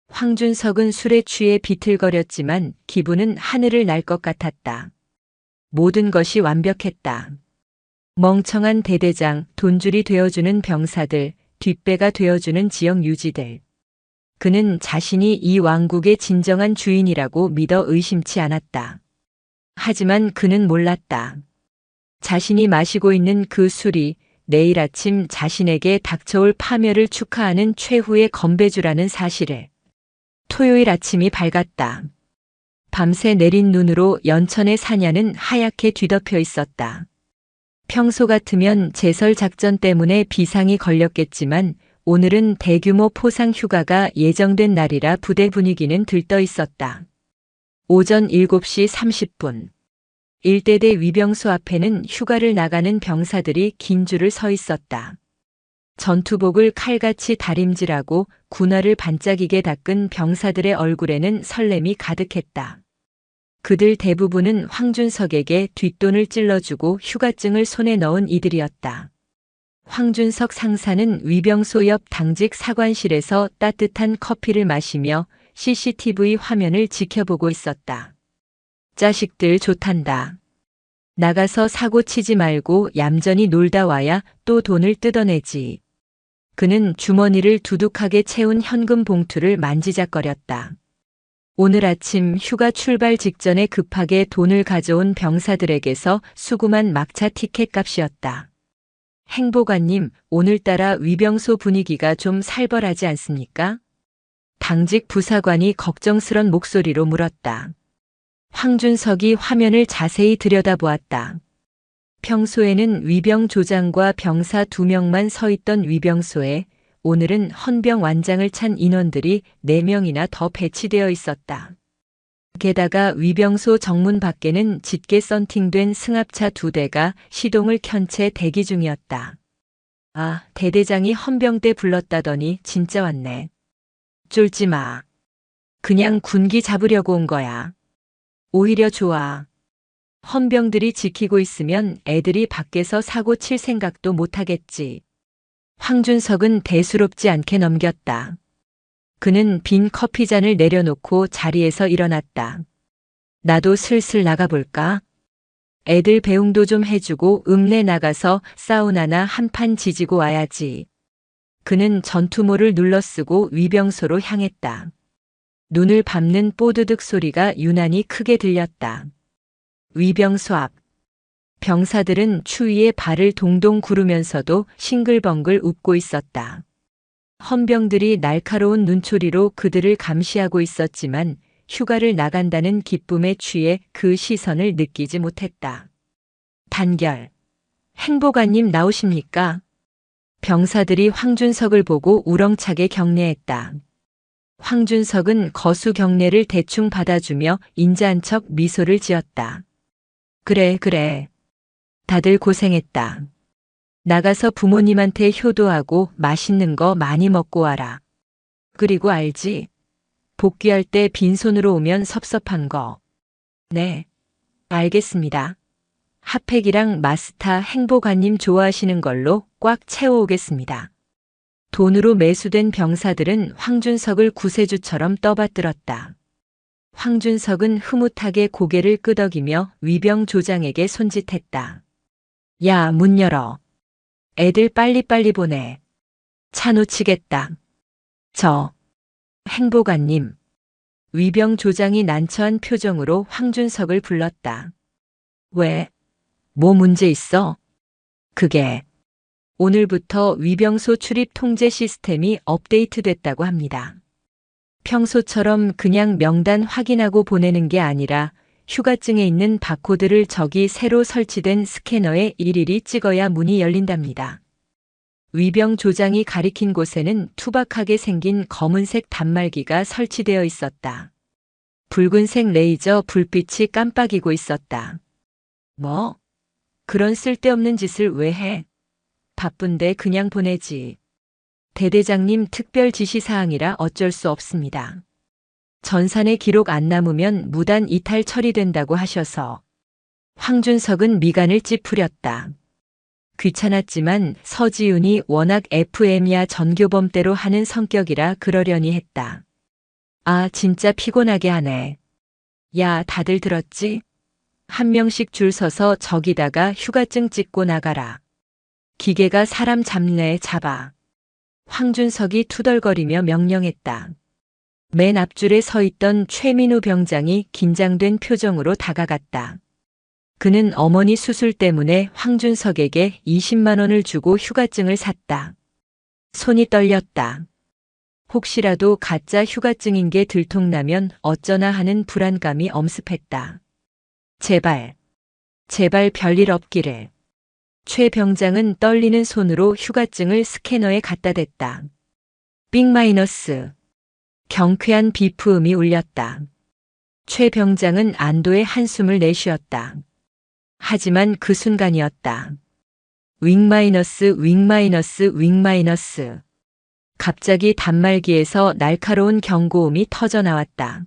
황준석은 술에 취해 비틀거렸지만 기분은 하늘을 날 것 같았다. 모든 것이 완벽했다. 멍청한 대대장, 돈줄이 되어주는 병사들, 뒷배가 되어주는 지역 유지들. 그는 자신이 이 왕국의 진정한 주인이라고 믿어 의심치 않았다. 하지만 그는 몰랐다. 자신이 마시고 있는 그 술이 내일 아침 자신에게 닥쳐올 파멸을 축하하는 최후의 건배주라는 사실을. 토요일 아침이 밝았다. 밤새 내린 눈으로 연천의 사냐는 하얗게 뒤덮여 있었다. 평소 같으면 제설 작전 때문에 비상이 걸렸겠지만 오늘은 대규모 포상 휴가가 예정된 날이라 부대 분위기는 들떠 있었다. 오전 7시 30분. 일대대 위병소 앞에는 휴가를 나가는 병사들이 긴 줄을 서 있었다. 전투복을 칼같이 다림질하고 군화를 반짝이게 닦은 병사들의 얼굴에는 설렘이 가득했다. 그들 대부분은 황준석에게 뒷돈을 찔러주고 휴가증을 손에 넣은 이들이었다. 황준석 상사는 위병소 옆 당직 사관실에서 따뜻한 커피를 마시며 CCTV 화면을 지켜보고 있었다. 자식들 좋단다. 나가서 사고 치지 말고 얌전히 놀다 와야 또 돈을 뜯어내지. 그는 주머니를 두둑하게 채운 현금 봉투를 만지작거렸다. 오늘 아침 휴가 출발 직전에 급하게 돈을 가져온 병사들에게서 수금한 막차 티켓 값이었다. 행보관님, 오늘따라 위병소 분위기가 좀 살벌하지 않습니까? 당직 부사관이 걱정스런 목소리로 물었다. 황준석이 화면을 자세히 들여다보았다. 평소에는 위병 조장과 병사 2명만 서 있던 위병소에 오늘은 헌병 완장을 찬 인원들이 4명이나 더 배치되어 있었다. 게다가 위병소 정문 밖에는 짙게 썬팅된 승합차 2대가 시동을 켠 채 대기 중이었다. 아, 대대장이 헌병대 불렀다더니 진짜 왔네. 쫄지 마. 그냥 군기 잡으려고 온 거야. 오히려 좋아. 헌병들이 지키고 있으면 애들이 밖에서 사고 칠 생각도 못 하겠지. 황준석은 대수롭지 않게 넘겼다. 그는 빈 커피잔을 내려놓고 자리에서 일어났다. 나도 슬슬 나가볼까? 애들 배웅도 좀 해주고 읍내 나가서 사우나나 한 판 지지고 와야지. 그는 전투모를 눌러쓰고 위병소로 향했다. 눈을 밟는 뽀드득 소리가 유난히 크게 들렸다. 위병소 앞. 병사들은 추위에 발을 동동 구르면서도 싱글벙글 웃고 있었다. 헌병들이 날카로운 눈초리로 그들을 감시하고 있었지만 휴가를 나간다는 기쁨에 취해 그 시선을 느끼지 못했다. 단결. 행보관님 나오십니까? 병사들이 황준석을 보고 우렁차게 경례했다. 황준석은 거수 경례를 대충 받아주며 인자한 척 미소를 지었다. 그래, 그래. 다들 고생했다. 나가서 부모님한테 효도하고 맛있는 거 많이 먹고 와라. 그리고 알지? 복귀할 때 빈손으로 오면 섭섭한 거. 네. 알겠습니다. 핫팩이랑 마스타 행보관님 좋아하시는 걸로 꽉 채워오겠습니다. 돈으로 매수된 병사들은 황준석을 구세주처럼 떠받들었다. 황준석은 흐뭇하게 고개를 끄덕이며 위병 조장에게 손짓했다. 야, 문 열어. 애들 빨리빨리 보내. 차 놓치겠다. 행보관님. 위병 조장이 난처한 표정으로 황준석을 불렀다. 왜? 뭐 문제 있어? 그게 오늘부터 위병소 출입 통제 시스템이 업데이트됐다고 합니다. 평소처럼 그냥 명단 확인하고 보내는 게 아니라 휴가증에 있는 바코드를 저기 새로 설치된 스캐너에 일일이 찍어야 문이 열린답니다. 위병 조장이 가리킨 곳에는 투박하게 생긴 검은색 단말기가 설치되어 있었다. 붉은색 레이저 불빛이 깜빡이고 있었다. 뭐? 그런 쓸데없는 짓을 왜 해? 바쁜데 그냥 보내지. 대대장님 특별 지시사항이라 어쩔 수 없습니다. 전산에 기록 안 남으면 무단 이탈 처리된다고 하셔서. 황준석은 미간을 찌푸렸다. 귀찮았지만 서지훈이 워낙 FM이야 전교범대로 하는 성격이라 그러려니 했다. 아, 진짜 피곤하게 하네. 야, 다들 들었지? 한 명씩 줄 서서 저기다가 휴가증 찍고 나가라. 기계가 사람 잡네 잡아. 황준석이 투덜거리며 명령했다. 맨 앞줄에 서 있던 최민우 병장이 긴장된 표정으로 다가갔다. 그는 어머니 수술 때문에 황준석에게 20만 원을 주고 휴가증을 샀다. 손이 떨렸다. 혹시라도 가짜 휴가증인 게 들통나면 어쩌나 하는 불안감이 엄습했다. 제발 별일 없기를. 최 병장은 떨리는 손으로 휴가증을 스캐너에 갖다 댔다. 빅 마이너스. 경쾌한 비프음이 울렸다. 최 병장은 안도의 한숨을 내쉬었다. 하지만 그 순간이었다. 윙 마이너스. 갑자기 단말기에서 날카로운 경고음이 터져 나왔다.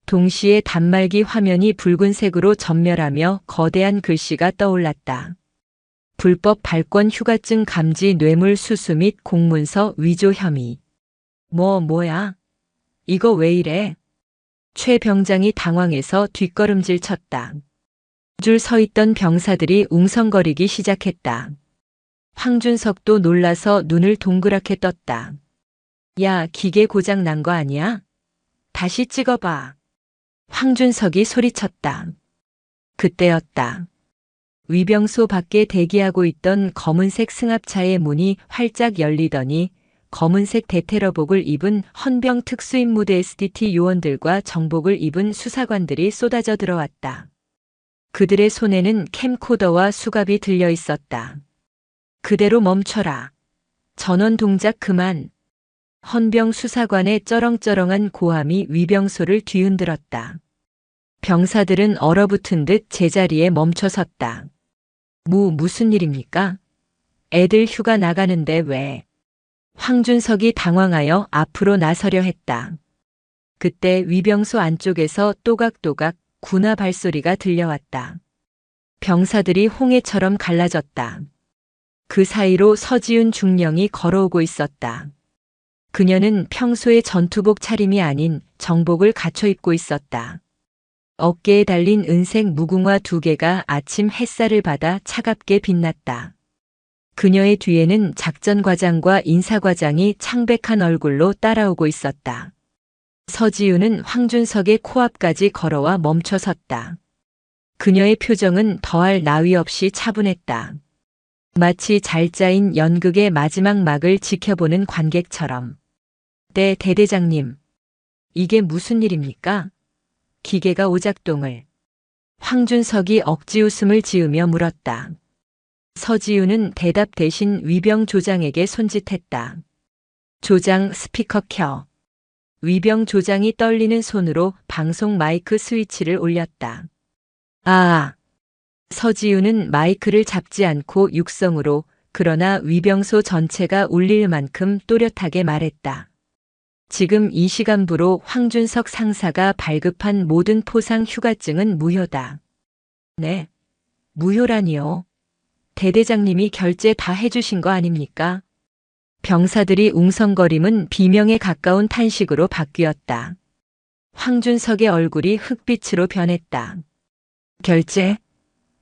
동시에 단말기 화면이 붉은색으로 전멸하며 거대한 글씨가 떠올랐다. 불법 발권 휴가증 감지 뇌물 수수 및 공문서 위조 혐의. 뭐야? 이거 왜 이래? 최 병장이 당황해서 뒷걸음질 쳤다. 줄 서 있던 병사들이 웅성거리기 시작했다. 황준석도 놀라서 눈을 동그랗게 떴다. 야, 기계 고장 난 거 아니야? 다시 찍어봐. 황준석이 소리쳤다. 그때였다. 위병소 밖에 대기하고 있던 검은색 승합차의 문이 활짝 열리더니 검은색 대테러복을 입은 헌병 특수임무대 SDT 요원들과 정복을 입은 수사관들이 쏟아져 들어왔다. 그들의 손에는 캠코더와 수갑이 들려 있었다. 그대로 멈춰라. 전원 동작 그만. 헌병 수사관의 쩌렁쩌렁한 고함이 위병소를 뒤흔들었다. 병사들은 얼어붙은 듯 제자리에 멈춰 섰다. 무슨 일입니까? 애들 휴가 나가는데 왜? 황준석이 당황하여 앞으로 나서려 했다. 그때 위병소 안쪽에서 또각또각 군화 발소리가 들려왔다. 병사들이 홍해처럼 갈라졌다. 그 사이로 서지훈 중령이 걸어오고 있었다. 그녀는 평소의 전투복 차림이 아닌 정복을 갖춰 입고 있었다. 어깨에 달린 은색 무궁화 2개가 아침 햇살을 받아 차갑게 빛났다. 그녀의 뒤에는 작전과장과 인사과장이 창백한 얼굴로 따라오고 있었다. 서지훈은 황준석의 코앞까지 걸어와 멈춰 섰다. 그녀의 표정은 더할 나위 없이 차분했다. 마치 잘 짜인 연극의 마지막 막을 지켜보는 관객처럼. 네, 대대장님. 이게 무슨 일입니까? 기계가 오작동을. 황준석이 억지 웃음을 지으며 물었다. 서지훈은 대답 대신 위병 조장에게 손짓했다. 조장, 스피커 켜. 위병 조장이 떨리는 손으로 방송 마이크 스위치를 올렸다. 아. 서지훈은 마이크를 잡지 않고 육성으로, 그러나 위병소 전체가 울릴 만큼 또렷하게 말했다. 지금 이 시간부로 황준석 상사가 발급한 모든 포상 휴가증은 무효다. 네? 무효라니요? 대대장님이 결제 다 해주신 거 아닙니까? 병사들이 웅성거림은 비명에 가까운 탄식으로 바뀌었다. 황준석의 얼굴이 흑빛으로 변했다. 결제?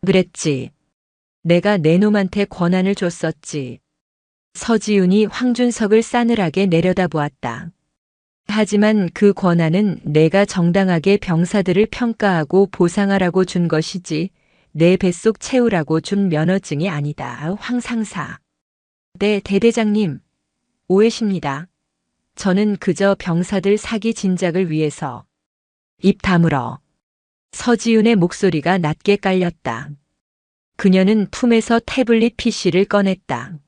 그랬지. 내가 내 놈한테 권한을 줬었지. 서지훈이 황준석을 싸늘하게 내려다보았다. 하지만 그 권한은 내가 정당하게 병사들을 평가하고 보상하라고 준 것이지 내 뱃속 채우라고 준 면허증이 아니다. 황 상사. 네, 대대장님. 오해십니다. 저는 그저 병사들 사기 진작을 위해서. 입 다물어. 서지훈의 목소리가 낮게 깔렸다. 그녀는 품에서 태블릿 PC를 꺼냈다.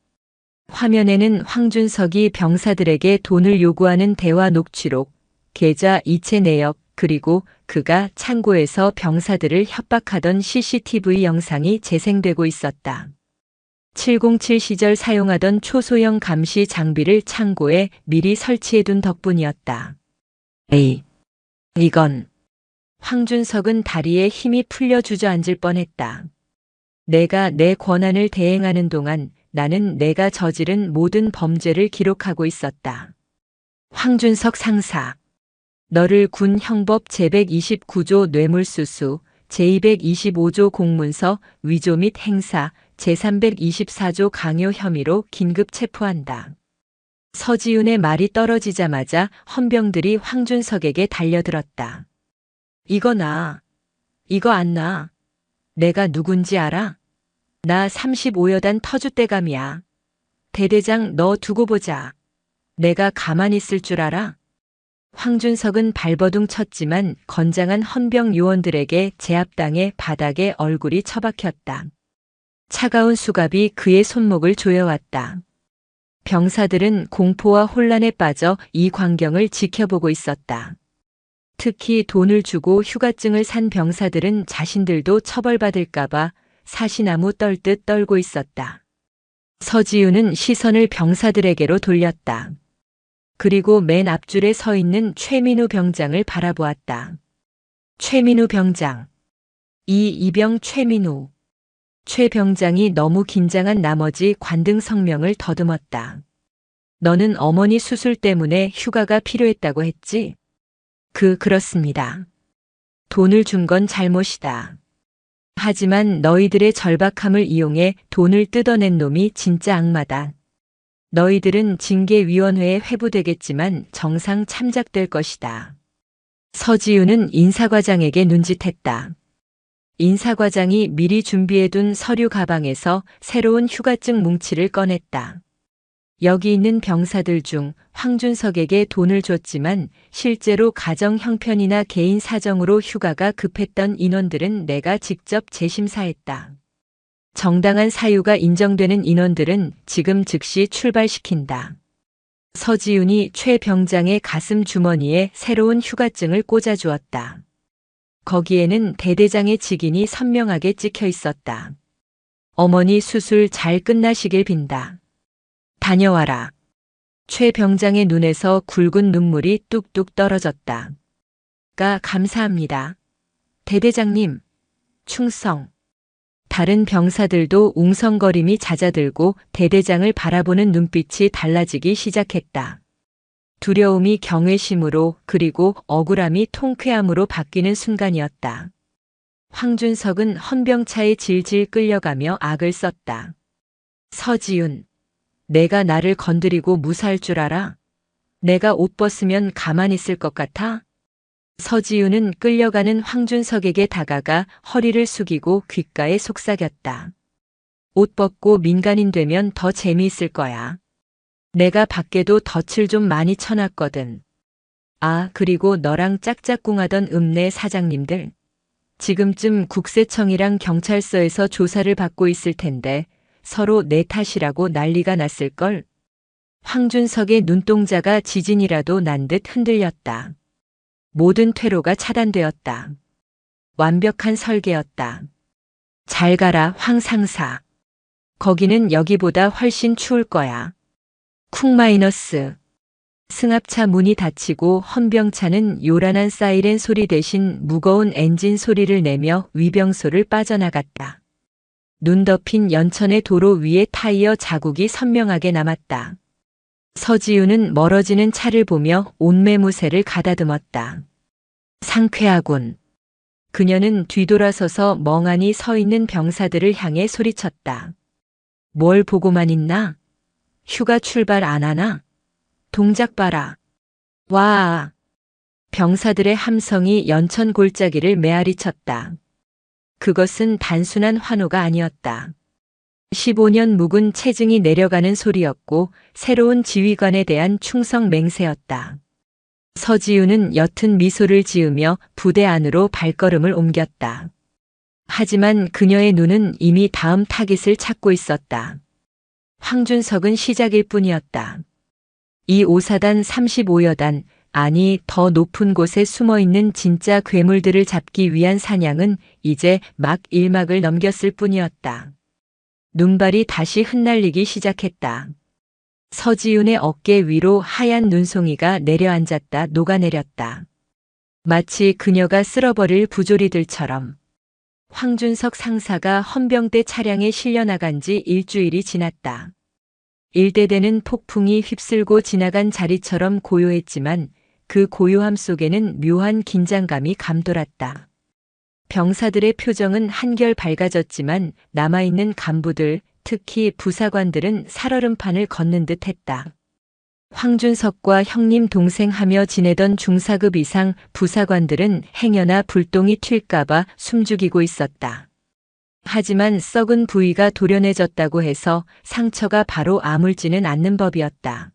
화면에는 황준석이 병사들에게 돈을 요구하는 대화 녹취록, 계좌 이체 내역, 그리고 그가 창고에서 병사들을 협박하던 CCTV 영상이 재생되고 있었다. 707 시절 사용하던 초소형 감시 장비를 창고에 미리 설치해둔 덕분이었다. 에이, 이건. 황준석은 다리에 힘이 풀려 주저앉을 뻔했다. 내가 내 권한을 대행하는 동안 나는 내가 저지른 모든 범죄를 기록하고 있었다. 황준석 상사. 너를 군 형법 제129조 뇌물수수, 제225조 공문서 위조 및 행사, 제324조 강요 혐의로 긴급 체포한다. 서지훈의 말이 떨어지자마자 헌병들이 황준석에게 달려들었다. 이거 나. 이거 안 나. 내가 누군지 알아? 나 35여단 터줏대감이야. 대대장 너 두고 보자. 내가 가만히 있을 줄 알아? 황준석은 발버둥 쳤지만 건장한 헌병 요원들에게 제압당해 바닥에 얼굴이 처박혔다. 차가운 수갑이 그의 손목을 조여왔다. 병사들은 공포와 혼란에 빠져 이 광경을 지켜보고 있었다. 특히 돈을 주고 휴가증을 산 병사들은 자신들도 처벌받을까봐 사시나무 떨듯 떨고 있었다. 서지훈은 시선을 병사들에게로 돌렸다. 그리고 맨 앞줄에 서 있는 최민우 병장을 바라보았다. 최민우 병장. 이병 최민우. 최 병장이 너무 긴장한 나머지 관등 성명을 더듬었다. 너는 어머니 수술 때문에 휴가가 필요했다고 했지? 그렇습니다. 돈을 준 건 잘못이다. 하지만 너희들의 절박함을 이용해 돈을 뜯어낸 놈이 진짜 악마다. 너희들은 징계위원회에 회부되겠지만 정상 참작될 것이다. 서지윤은 인사과장에게 눈짓했다. 인사과장이 미리 준비해둔 서류 가방에서 새로운 휴가증 뭉치를 꺼냈다. 여기 있는 병사들 중 황준석에게 돈을 줬지만 실제로 가정 형편이나 개인 사정으로 휴가가 급했던 인원들은 내가 직접 재심사했다. 정당한 사유가 인정되는 인원들은 지금 즉시 출발시킨다. 서지윤이 최 병장의 가슴 주머니에 새로운 휴가증을 꽂아주었다. 거기에는 대대장의 직인이 선명하게 찍혀 있었다. 어머니 수술 잘 끝나시길 빈다. 다녀와라. 최 병장의 눈에서 굵은 눈물이 뚝뚝 떨어졌다. 감사합니다. 대대장님, 충성. 다른 병사들도 웅성거림이 잦아들고 대대장을 바라보는 눈빛이 달라지기 시작했다. 두려움이 경외심으로 그리고 억울함이 통쾌함으로 바뀌는 순간이었다. 황준석은 헌병차에 질질 끌려가며 악을 썼다. 서지윤, 내가 나를 건드리고 무사할 줄 알아? 내가 옷 벗으면 가만히 있을 것 같아? 서지윤은 끌려가는 황준석에게 다가가 허리를 숙이고 귓가에 속삭였다. 옷 벗고 민간인 되면 더 재미있을 거야. 내가 밖에도 덫을 좀 많이 쳐놨거든. 그리고 너랑 짝짝꿍하던 읍내 사장님들. 지금쯤 국세청이랑 경찰서에서 조사를 받고 있을 텐데 서로 내 탓이라고 난리가 났을걸. 황준석의 눈동자가 지진이라도 난 듯 흔들렸다. 모든 퇴로가 차단되었다. 완벽한 설계였다. 잘 가라, 황 상사. 거기는 여기보다 훨씬 추울 거야. 쿵-. 승합차 문이 닫히고 헌병차는 요란한 사이렌 소리 대신 무거운 엔진 소리를 내며 위병소를 빠져나갔다. 눈 덮인 연천의 도로 위에 타이어 자국이 선명하게 남았다. 서지윤은 멀어지는 차를 보며 옷매무새를 가다듬었다. 상쾌하군. 그녀는 뒤돌아서서 멍하니 서 있는 병사들을 향해 소리쳤다. 뭘 보고만 있나? 휴가 출발 안 하나? 동작 봐라. 와. 병사들의 함성이 연천 골짜기를 메아리쳤다. 그것은 단순한 환호가 아니었다. 15년 묵은 체증이 내려가는 소리였고 새로운 지휘관에 대한 충성 맹세였다. 서지윤은 옅은 미소를 지으며 부대 안으로 발걸음을 옮겼다. 하지만 그녀의 눈은 이미 다음 타깃을 찾고 있었다. 황준석은 시작일 뿐이었다. 이 5사단 35여단, 아니 더 높은 곳에 숨어있는 진짜 괴물들을 잡기 위한 사냥은 이제 막 1막을 넘겼을 뿐이었다. 눈발이 다시 흩날리기 시작했다. 서지윤의 어깨 위로 하얀 눈송이가 내려앉았다 녹아내렸다. 마치 그녀가 쓸어버릴 부조리들처럼. 황준석 상사가 헌병대 차량에 실려나간 지 일주일이 지났다. 일대대는 폭풍이 휩쓸고 지나간 자리처럼 고요했지만 그 고요함 속에는 묘한 긴장감이 감돌았다. 병사들의 표정은 한결 밝아졌지만 남아있는 간부들, 특히 부사관들은 살얼음판을 걷는 듯 했다. 황준석과 형님 동생 하며 지내던 중사급 이상 부사관들은 행여나 불똥이 튈까봐 숨죽이고 있었다. 하지만 썩은 부위가 도련해졌다고 해서 상처가 바로 아물지는 않는 법이었다.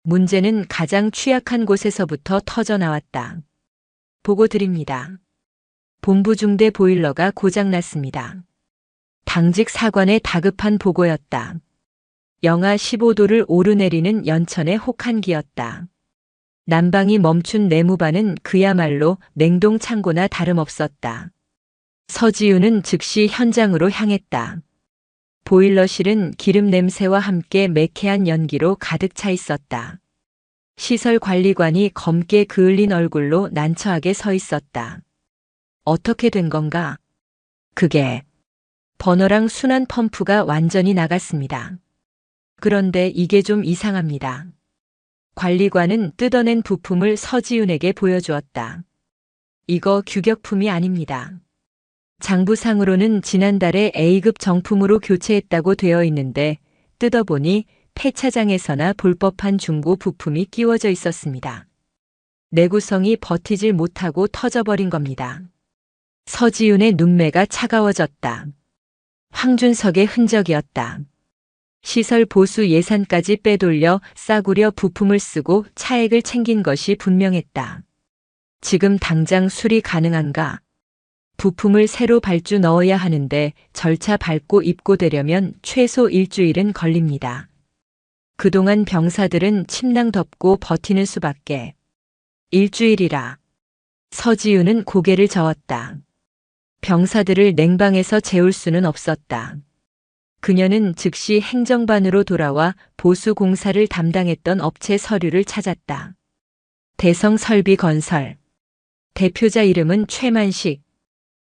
문제는 가장 취약한 곳에서부터 터져나왔다. 보고 드립니다. 본부 중대 보일러가 고장났습니다. 당직 사관의 다급한 보고였다. 영하 15도를 오르내리는 연천의 혹한기였다. 난방이 멈춘 내무반은 그야말로 냉동 창고나 다름없었다. 서지윤은 즉시 현장으로 향했다. 보일러실은 기름 냄새와 함께 매캐한 연기로 가득 차 있었다. 시설 관리관이 검게 그을린 얼굴로 난처하게 서 있었다. 어떻게 된 건가? 그게 버너랑 순환 펌프가 완전히 나갔습니다. 그런데 이게 좀 이상합니다. 관리관은 뜯어낸 부품을 서지윤에게 보여주었다. 이거 규격품이 아닙니다. 장부상으로는 지난달에 A급 정품으로 교체했다고 되어 있는데 뜯어보니 폐차장에서나 볼 법한 중고 부품이 끼워져 있었습니다. 내구성이 버티질 못하고 터져버린 겁니다. 서지윤의 눈매가 차가워졌다. 황준석의 흔적이었다. 시설 보수 예산까지 빼돌려 싸구려 부품을 쓰고 차액을 챙긴 것이 분명했다. 지금 당장 수리 가능한가? 부품을 새로 발주 넣어야 하는데 절차 밟고 입고되려면 최소 일주일은 걸립니다. 그동안 병사들은 침낭 덮고 버티는 수밖에. 일주일이라. 서지윤은 고개를 저었다. 병사들을 냉방에서 재울 수는 없었다. 그녀는 즉시 행정반으로 돌아와 보수 공사를 담당했던 업체 서류를 찾았다. 대성설비건설. 대표자 이름은 최만식.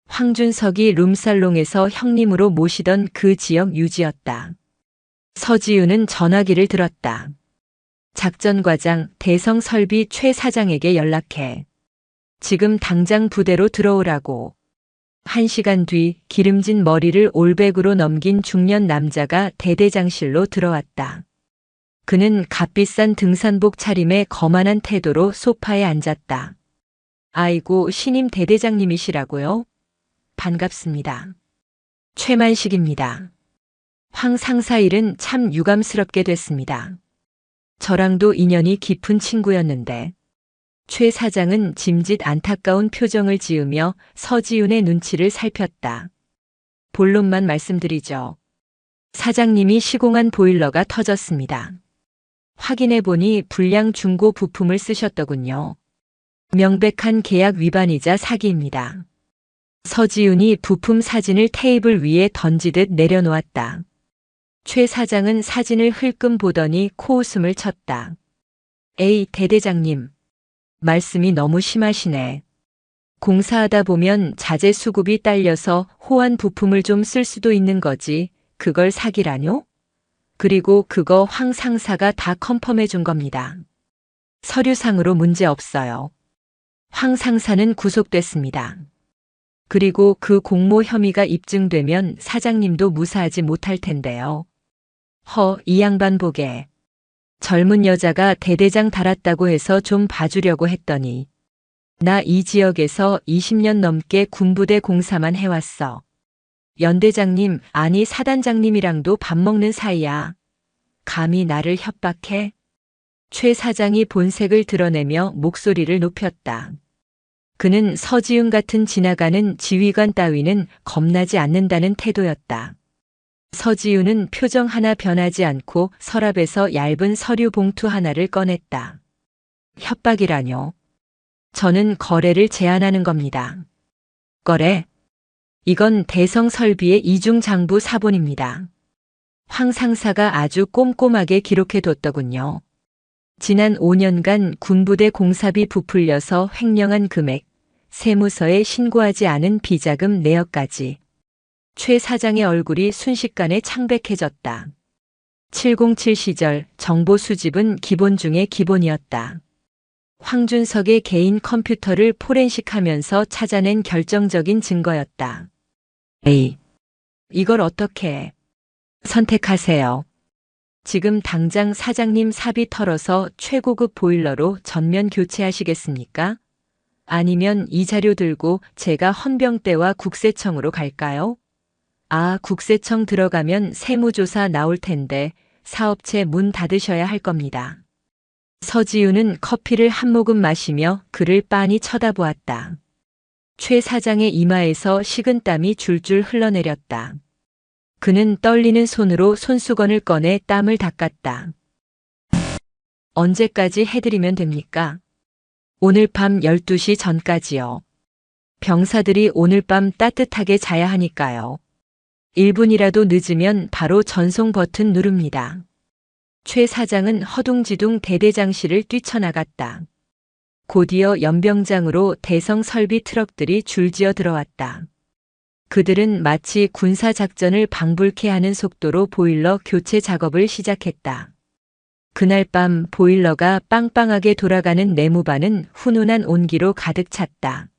황준석이 룸살롱에서 형님으로 모시던 그 지역 유지였다. 서지윤은 전화기를 들었다. 작전과장 대성설비 최 사장에게 연락해. 지금 당장 부대로 들어오라고. 1시간 뒤 기름진 머리를 올백으로 넘긴 중년 남자가 대대장실로 들어왔다. 그는 값비싼 등산복 차림에 거만한 태도로 소파에 앉았다. 아이고, 신임 대대장님이시라고요? 반갑습니다. 최만식입니다. 황 상사 일은 참 유감스럽게 됐습니다. 저랑도 인연이 깊은 친구였는데. 최 사장은 짐짓 안타까운 표정을 지으며 서지윤의 눈치를 살폈다. 본론만 말씀드리죠. 사장님이 시공한 보일러가 터졌습니다. 확인해보니 불량 중고 부품을 쓰셨더군요. 명백한 계약 위반이자 사기입니다. 서지윤이 부품 사진을 테이블 위에 던지듯 내려놓았다. 최 사장은 사진을 흘끔 보더니 코웃음을 쳤다. 에이, 대대장님. 말씀이 너무 심하시네. 공사하다 보면 자재 수급이 딸려서 호환 부품을 좀 쓸 수도 있는 거지. 그걸 사기라뇨? 그리고 그거 황 상사가 다 컨펌해 준 겁니다. 서류상으로 문제 없어요. 황 상사는 구속됐습니다. 그리고 그 공모 혐의가 입증되면 사장님도 무사하지 못할 텐데요. 이 양반 보게. 젊은 여자가 대대장 달았다고 해서 좀 봐주려고 했더니 나 이 지역에서 20년 넘게 군부대 공사만 해왔어. 연대장님, 아니 사단장님이랑도 밥 먹는 사이야. 감히 나를 협박해? 최 사장이 본색을 드러내며 목소리를 높였다. 그는 서지윤 같은 지나가는 지휘관 따위는 겁나지 않는다는 태도였다. 서지윤은 표정 하나 변하지 않고 서랍에서 얇은 서류 봉투 하나를 꺼냈다. 협박이라뇨? 저는 거래를 제안하는 겁니다. 거래? 이건 대성설비의 이중장부 사본입니다. 황 상사가 아주 꼼꼼하게 기록해뒀더군요. 지난 5년간 군부대 공사비 부풀려서 횡령한 금액, 세무서에 신고하지 않은 비자금 내역까지. 최 사장의 얼굴이 순식간에 창백해졌다. 707 시절 정보 수집은 기본 중의 기본이었다. 황준석의 개인 컴퓨터를 포렌식하면서 찾아낸 결정적인 증거였다. 에이, 이걸 어떻게 해? 선택하세요. 지금 당장 사장님 사비 털어서 최고급 보일러로 전면 교체하시겠습니까? 아니면 이 자료 들고 제가 헌병대와 국세청으로 갈까요? 아, 국세청 들어가면 세무조사 나올 텐데 사업체 문 닫으셔야 할 겁니다. 서지윤은 커피를 한 모금 마시며 그를 빤히 쳐다보았다. 최 사장의 이마에서 식은땀이 줄줄 흘러내렸다. 그는 떨리는 손으로 손수건을 꺼내 땀을 닦았다. 언제까지 해드리면 됩니까? 오늘 밤 12시 전까지요. 병사들이 오늘 밤 따뜻하게 자야 하니까요. 1분이라도 늦으면 바로 전송 버튼 누릅니다. 최 사장은 허둥지둥 대대장실을 뛰쳐나갔다. 곧이어 연병장으로 대성 설비 트럭들이 줄지어 들어왔다. 그들은 마치 군사작전을 방불케 하는 속도로 보일러 교체 작업을 시작했다. 그날 밤 보일러가 빵빵하게 돌아가는 내무반은 훈훈한 온기로 가득 찼다.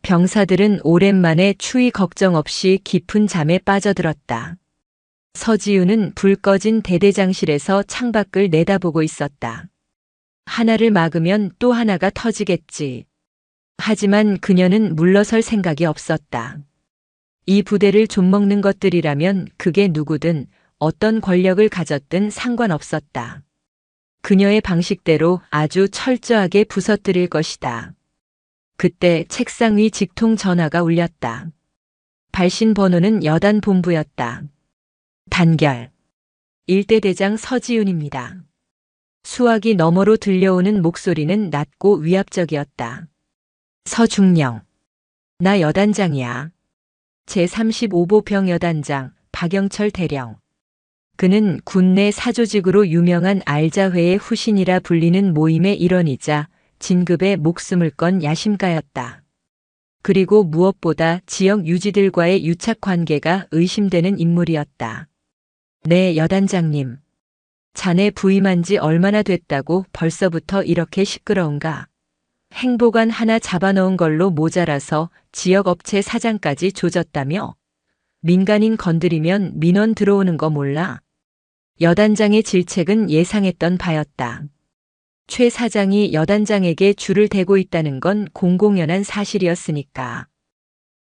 병사들은 오랜만에 추위 걱정 없이 깊은 잠에 빠져들었다. 서지우는 불 꺼진 대대장실에서 창밖을 내다보고 있었다. 하나를 막으면 또 하나가 터지겠지. 하지만 그녀는 물러설 생각이 없었다. 이 부대를 좀먹는 것들이라면 그게 누구든 어떤 권력을 가졌든 상관없었다. 그녀의 방식대로 아주 철저하게 부서뜨릴 것이다. 그때 책상 위 직통 전화가 울렸다. 발신 번호는 여단 본부였다. 단결. 일대대장 서지훈입니다. 수화기 너머로 들려오는 목소리는 낮고 위압적이었다. 서중령. 나 여단장이야. 제35보 병여단장 박영철 대령. 그는 군내 사조직으로 유명한 알자회의 후신이라 불리는 모임의 일원이자 진급에 목숨을 건 야심가였다. 그리고 무엇보다 지역 유지들과의 유착 관계가 의심되는 인물이었다. 네, 여단장님. 자네 부임한 지 얼마나 됐다고 벌써부터 이렇게 시끄러운가? 행보관 하나 잡아넣은 걸로 모자라서 지역업체 사장까지 조졌다며? 민간인 건드리면 민원 들어오는 거 몰라? 여단장의 질책은 예상했던 바였다. 최 사장이 여단장에게 줄을 대고 있다는 건 공공연한 사실이었으니까.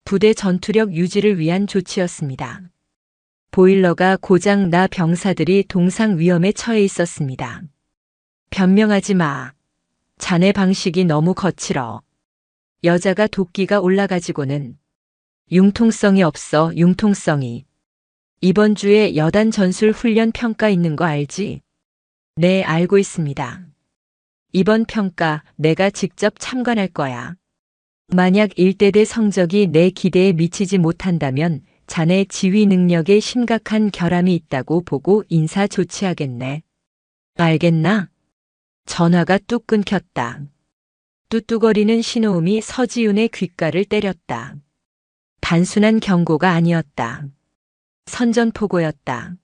부대 전투력 유지를 위한 조치였습니다. 보일러가 고장 나 병사들이 동상 위험에 처해 있었습니다. 변명하지 마. 자네 방식이 너무 거칠어. 여자가 도끼가 올라가지고는. 융통성이 없어, 융통성이. 이번 주에 여단 전술 훈련 평가 있는 거 알지? 네, 알고 있습니다. 이번 평가 내가 직접 참관할 거야. 만약 일대대 성적이 내 기대에 미치지 못한다면 자네 지휘 능력에 심각한 결함이 있다고 보고 인사 조치하겠네. 알겠나? 전화가 뚝 끊겼다. 뚜뚜거리는 신호음이 서지훈의 귓가를 때렸다. 단순한 경고가 아니었다. 선전포고였다.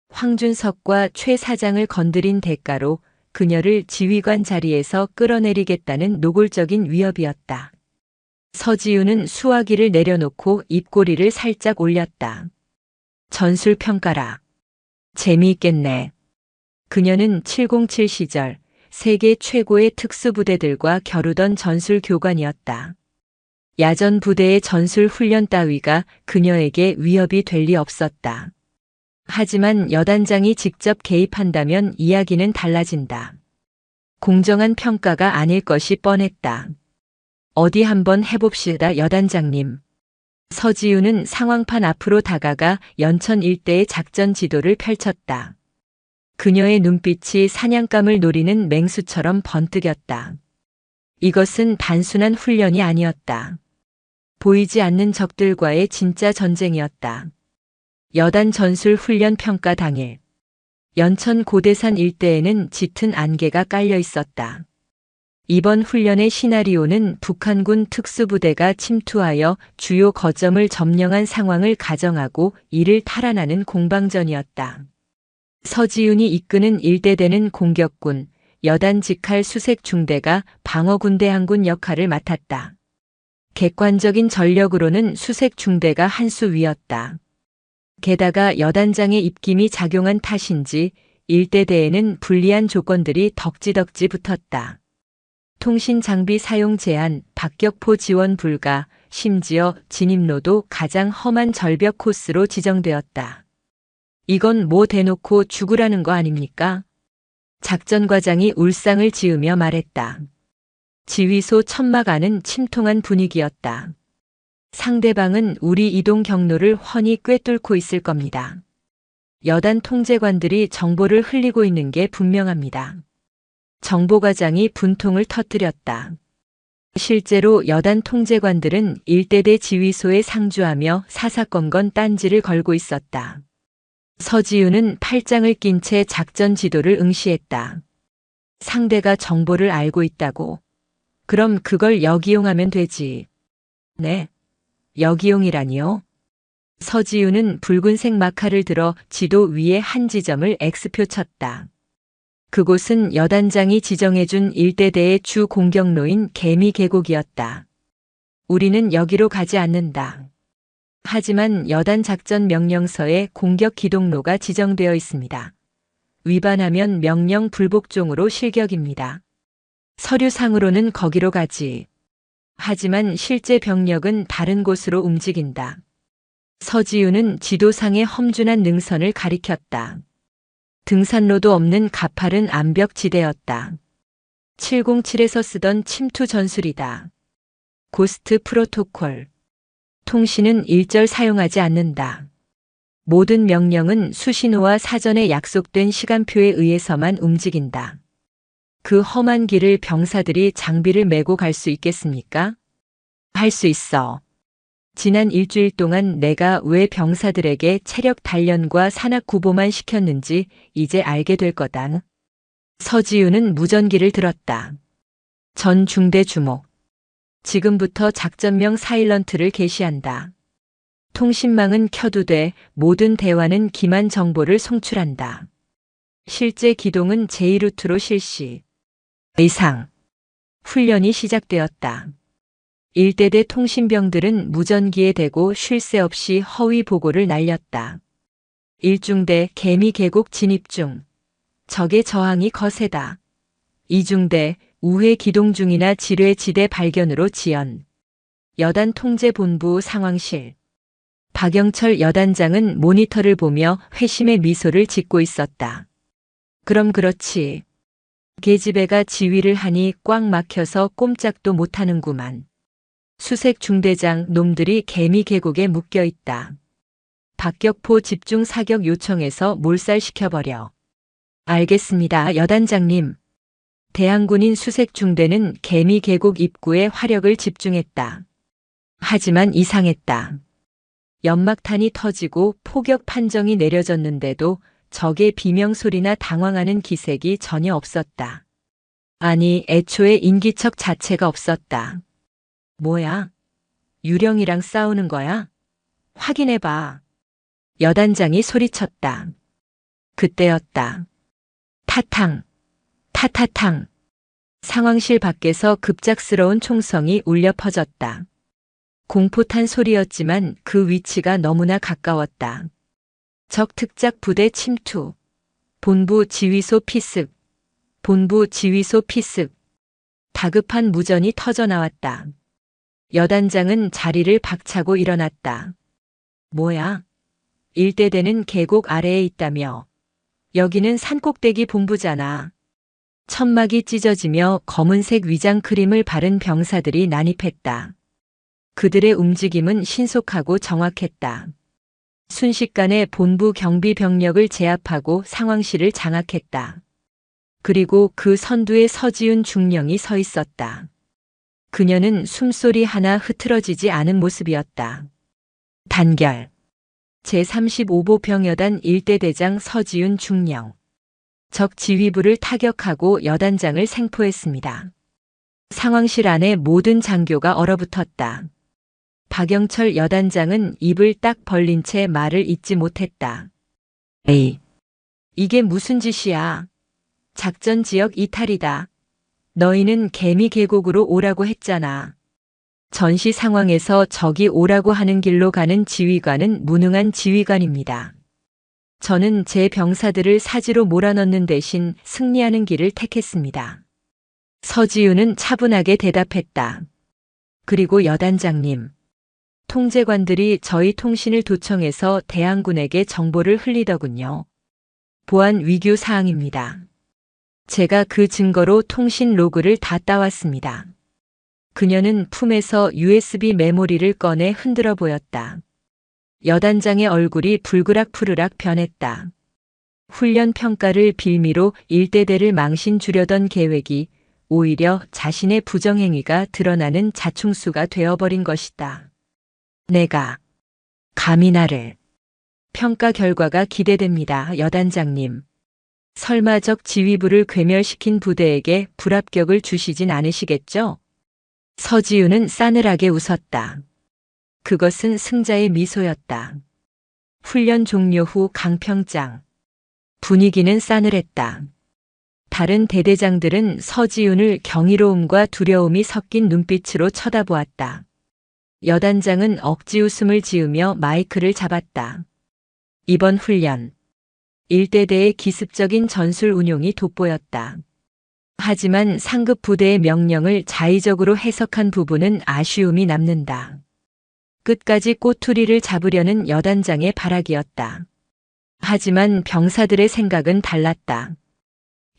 황준석과 최 사장을 건드린 대가로 그녀를 지휘관 자리에서 끌어내리겠다는 노골적인 위협이었다. 서지훈은 수화기를 내려놓고 입꼬리를 살짝 올렸다. 전술평가라. 재미있겠네. 그녀는 707 시절 세계 최고의 특수부대들과 겨루던 전술교관이었다. 야전 부대의 전술 훈련 따위가 그녀에게 위협이 될 리 없었다. 하지만 여단장이 직접 개입한다면 이야기는 달라진다. 공정한 평가가 아닐 것이 뻔했다. 어디 한번 해봅시다, 여단장님. 서지훈은 상황판 앞으로 다가가 연천 일대의 작전 지도를 펼쳤다. 그녀의 눈빛이 사냥감을 노리는 맹수처럼 번뜩였다. 이것은 단순한 훈련이 아니었다. 보이지 않는 적들과의 진짜 전쟁이었다. 여단 전술 훈련 평가 당일. 연천 고대산 일대에는 짙은 안개가 깔려 있었다. 이번 훈련의 시나리오는 북한군 특수부대가 침투하여 주요 거점을 점령한 상황을 가정하고 이를 탈환하는 공방전이었다. 서지훈이 이끄는 일대대는 공격군, 여단 직할 수색 중대가 방어군대 항군 역할을 맡았다. 객관적인 전력으로는 수색 중대가 한 수 위였다. 게다가 여단장의 입김이 작용한 탓인지 일대대에는 불리한 조건들이 덕지덕지 붙었다. 통신 장비 사용 제한, 박격포 지원 불가, 심지어 진입로도 가장 험한 절벽 코스로 지정되었다. 이건 뭐 대놓고 죽으라는 거 아닙니까? 작전과장이 울상을 지으며 말했다. 지휘소 천막 안은 침통한 분위기였다. 상대방은 우리 이동 경로를 훤히 꿰뚫고 있을 겁니다. 여단 통제관들이 정보를 흘리고 있는 게 분명합니다. 정보과장이 분통을 터뜨렸다. 실제로 여단 통제관들은 일대대 지휘소에 상주하며 사사건건 딴지를 걸고 있었다. 서지훈은 팔짱을 낀 채 작전 지도를 응시했다. 상대가 정보를 알고 있다고? 그럼 그걸 역이용하면 되지. 네. 역이용이라니요? 서지훈은 붉은색 마카를 들어 지도 위에 한 지점을 X표 쳤다. 그곳은 여단장이 지정해준 일대대의 주 공격로인 개미 계곡이었다. 우리는 여기로 가지 않는다. 하지만 여단 작전 명령서에 공격 기동로가 지정되어 있습니다. 위반하면 명령 불복종으로 실격입니다. 서류상으로는 거기로 가지. 하지만 실제 병력은 다른 곳으로 움직인다. 서지우는 지도상의 험준한 능선을 가리켰다. 등산로도 없는 가파른 암벽지대였다. 707에서 쓰던 침투 전술이다. 고스트 프로토콜. 통신은 일절 사용하지 않는다. 모든 명령은 수신호와 사전에 약속된 시간표에 의해서만 움직인다. 그 험한 길을 병사들이 장비를 메고 갈 수 있겠습니까? 할 수 있어. 지난 일주일 동안 내가 왜 병사들에게 체력 단련과 산악 구보만 시켰는지 이제 알게 될 거다. 서지우는 무전기를 들었다. 전 중대 주목. 지금부터 작전명 사일런트를 개시한다. 통신망은 켜두되 모든 대화는 기만 정보를 송출한다. 실제 기동은 제2루트로 실시. 이상. 훈련이 시작되었다. 일대대 통신병들은 무전기에 대고 쉴 새 없이 허위 보고를 날렸다. 1중대 개미 계곡 진입 중. 적의 저항이 거세다. 2중대 우회 기동 중이나 지뢰 지대 발견으로 지연. 여단 통제본부 상황실. 박영철 여단장은 모니터를 보며 회심의 미소를 짓고 있었다. 그럼 그렇지. 계집애가 지휘를 하니 꽉 막혀서 꼼짝도 못하는구만. 수색 중대장 놈들이 개미 계곡에 묶여 있다. 박격포 집중 사격 요청해서 몰살시켜버려. 알겠습니다, 여단장님. 대항군인 수색 중대는 개미 계곡 입구에 화력을 집중했다. 하지만 이상했다. 연막탄이 터지고 포격 판정이 내려졌는데도 적의 비명소리나 당황하는 기색이 전혀 없었다. 아니, 애초에 인기척 자체가 없었다. 뭐야? 유령이랑 싸우는 거야? 확인해봐. 여단장이 소리쳤다. 그때였다. 타탕, 타타탕. 상황실 밖에서 급작스러운 총성이 울려 퍼졌다. 공포탄 소리였지만 그 위치가 너무나 가까웠다. 적 특작 부대 침투. 본부 지휘소 피습. 본부 지휘소 피습. 다급한 무전이 터져 나왔다. 여단장은 자리를 박차고 일어났다. 뭐야? 일대대는 계곡 아래에 있다며. 여기는 산꼭대기 본부잖아. 천막이 찢어지며 검은색 위장 크림을 바른 병사들이 난입했다. 그들의 움직임은 신속하고 정확했다. 순식간에 본부 경비 병력을 제압하고 상황실을 장악했다. 그리고 그 선두에 서지훈 중령이 서 있었다. 그녀는 숨소리 하나 흐트러지지 않은 모습이었다. 단결. 제35보 병여단 1대 대장 서지훈 중령. 적 지휘부를 타격하고 여단장을 생포했습니다. 상황실 안에 모든 장교가 얼어붙었다. 박영철 여단장은 입을 딱 벌린 채 말을 잇지 못했다. 에이, 이게 무슨 짓이야? 작전 지역 이탈이다. 너희는 개미 계곡으로 오라고 했잖아. 전시 상황에서 적이 오라고 하는 길로 가는 지휘관은 무능한 지휘관입니다. 저는 제 병사들을 사지로 몰아넣는 대신 승리하는 길을 택했습니다. 서지우는 차분하게 대답했다. 그리고 여단장님, 통제관들이 저희 통신을 도청해서 대항군에게 정보를 흘리더군요. 보안 위규 사항입니다. 제가 그 증거로 통신 로그를 다 따왔습니다. 그녀는 품에서 USB 메모리를 꺼내 흔들어 보였다. 여단장의 얼굴이 불그락푸르락 변했다. 훈련 평가를 빌미로 일대대를 망신 주려던 계획이 오히려 자신의 부정행위가 드러나는 자충수가 되어버린 것이다. 내가 감히 나를. 평가 결과가 기대됩니다, 여단장님. 설마 적 지휘부를 괴멸시킨 부대에게 불합격을 주시진 않으시겠죠? 서지우는 싸늘하게 웃었다. 그것은 승자의 미소였다. 훈련 종료 후 강평장. 분위기는 싸늘했다. 다른 대대장들은 서지훈을 경이로움과 두려움이 섞인 눈빛으로 쳐다보았다. 여단장은 억지 웃음을 지으며 마이크를 잡았다. 이번 훈련. 일대대의 기습적인 전술 운용이 돋보였다. 하지만 상급 부대의 명령을 자의적으로 해석한 부분은 아쉬움이 남는다. 끝까지 꼬투리를 잡으려는 여단장의 발악이었다. 하지만 병사들의 생각은 달랐다.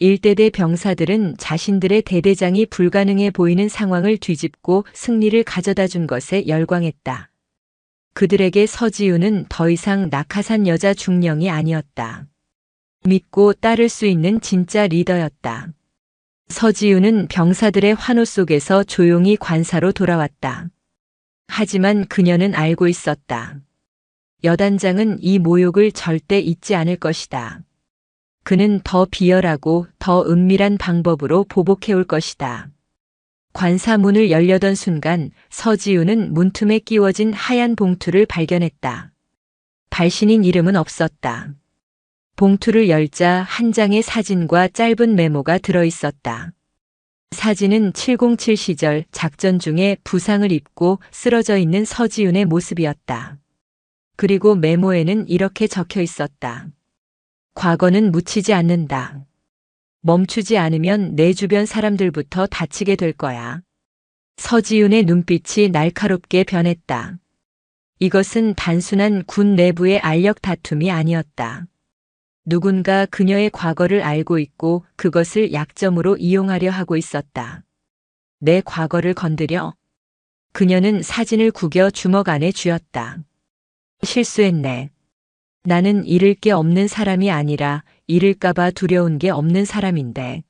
일대대 병사들은 자신들의 대대장이 불가능해 보이는 상황을 뒤집고 승리를 가져다 준 것에 열광했다. 그들에게 서지훈은 더 이상 낙하산 여자 중령이 아니었다. 믿고 따를 수 있는 진짜 리더였다. 서지훈은 병사들의 환호 속에서 조용히 관사로 돌아왔다. 하지만 그녀는 알고 있었다. 여단장은 이 모욕을 절대 잊지 않을 것이다. 그는 더 비열하고 더 은밀한 방법으로 보복해올 것이다. 관사 문을 열려던 순간 서지훈은 문틈에 끼워진 하얀 봉투를 발견했다. 발신인 이름은 없었다. 봉투를 열자 한 장의 사진과 짧은 메모가 들어있었다. 사진은 707 시절 작전 중에 부상을 입고 쓰러져 있는 서지훈의 모습이었다. 그리고 메모에는 이렇게 적혀 있었다. 과거는 묻히지 않는다. 멈추지 않으면 내 주변 사람들부터 다치게 될 거야. 서지훈의 눈빛이 날카롭게 변했다. 이것은 단순한 군 내부의 알력 다툼이 아니었다. 누군가 그녀의 과거를 알고 있고 그것을 약점으로 이용하려 하고 있었다. 내 과거를 건드려? 그녀는 사진을 구겨 주먹 안에 쥐었다. 실수했네. 나는 잃을 게 없는 사람이 아니라 잃을까봐 두려운 게 없는 사람인데.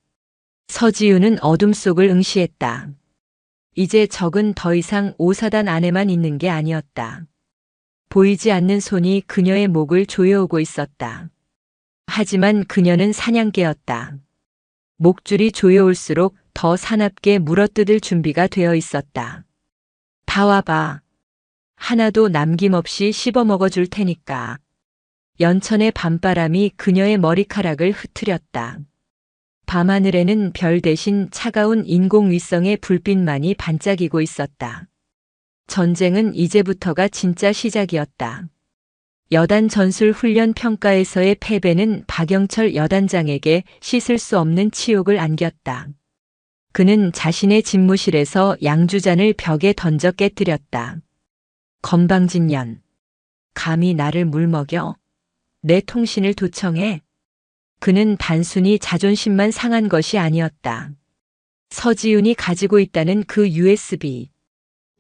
서지훈은 어둠 속을 응시했다. 이제 적은 더 이상 오사단 안에만 있는 게 아니었다. 보이지 않는 손이 그녀의 목을 조여오고 있었다. 하지만 그녀는 사냥개였다. 목줄이 조여올수록 더 사납게 물어뜯을 준비가 되어 있었다. 다 와봐. 하나도 남김없이 씹어먹어 줄 테니까. 연천의 밤바람이 그녀의 머리카락을 흐트렸다. 밤하늘에는 별 대신 차가운 인공위성의 불빛만이 반짝이고 있었다. 전쟁은 이제부터가 진짜 시작이었다. 여단 전술 훈련 평가에서의 패배는 박영철 여단장에게 씻을 수 없는 치욕을 안겼다. 그는 자신의 집무실에서 양주잔을 벽에 던져 깨뜨렸다. 건방진년. 감히 나를 물먹여? 내 통신을 도청해? 그는 단순히 자존심만 상한 것이 아니었다. 서지훈이 가지고 있다는 그 USB.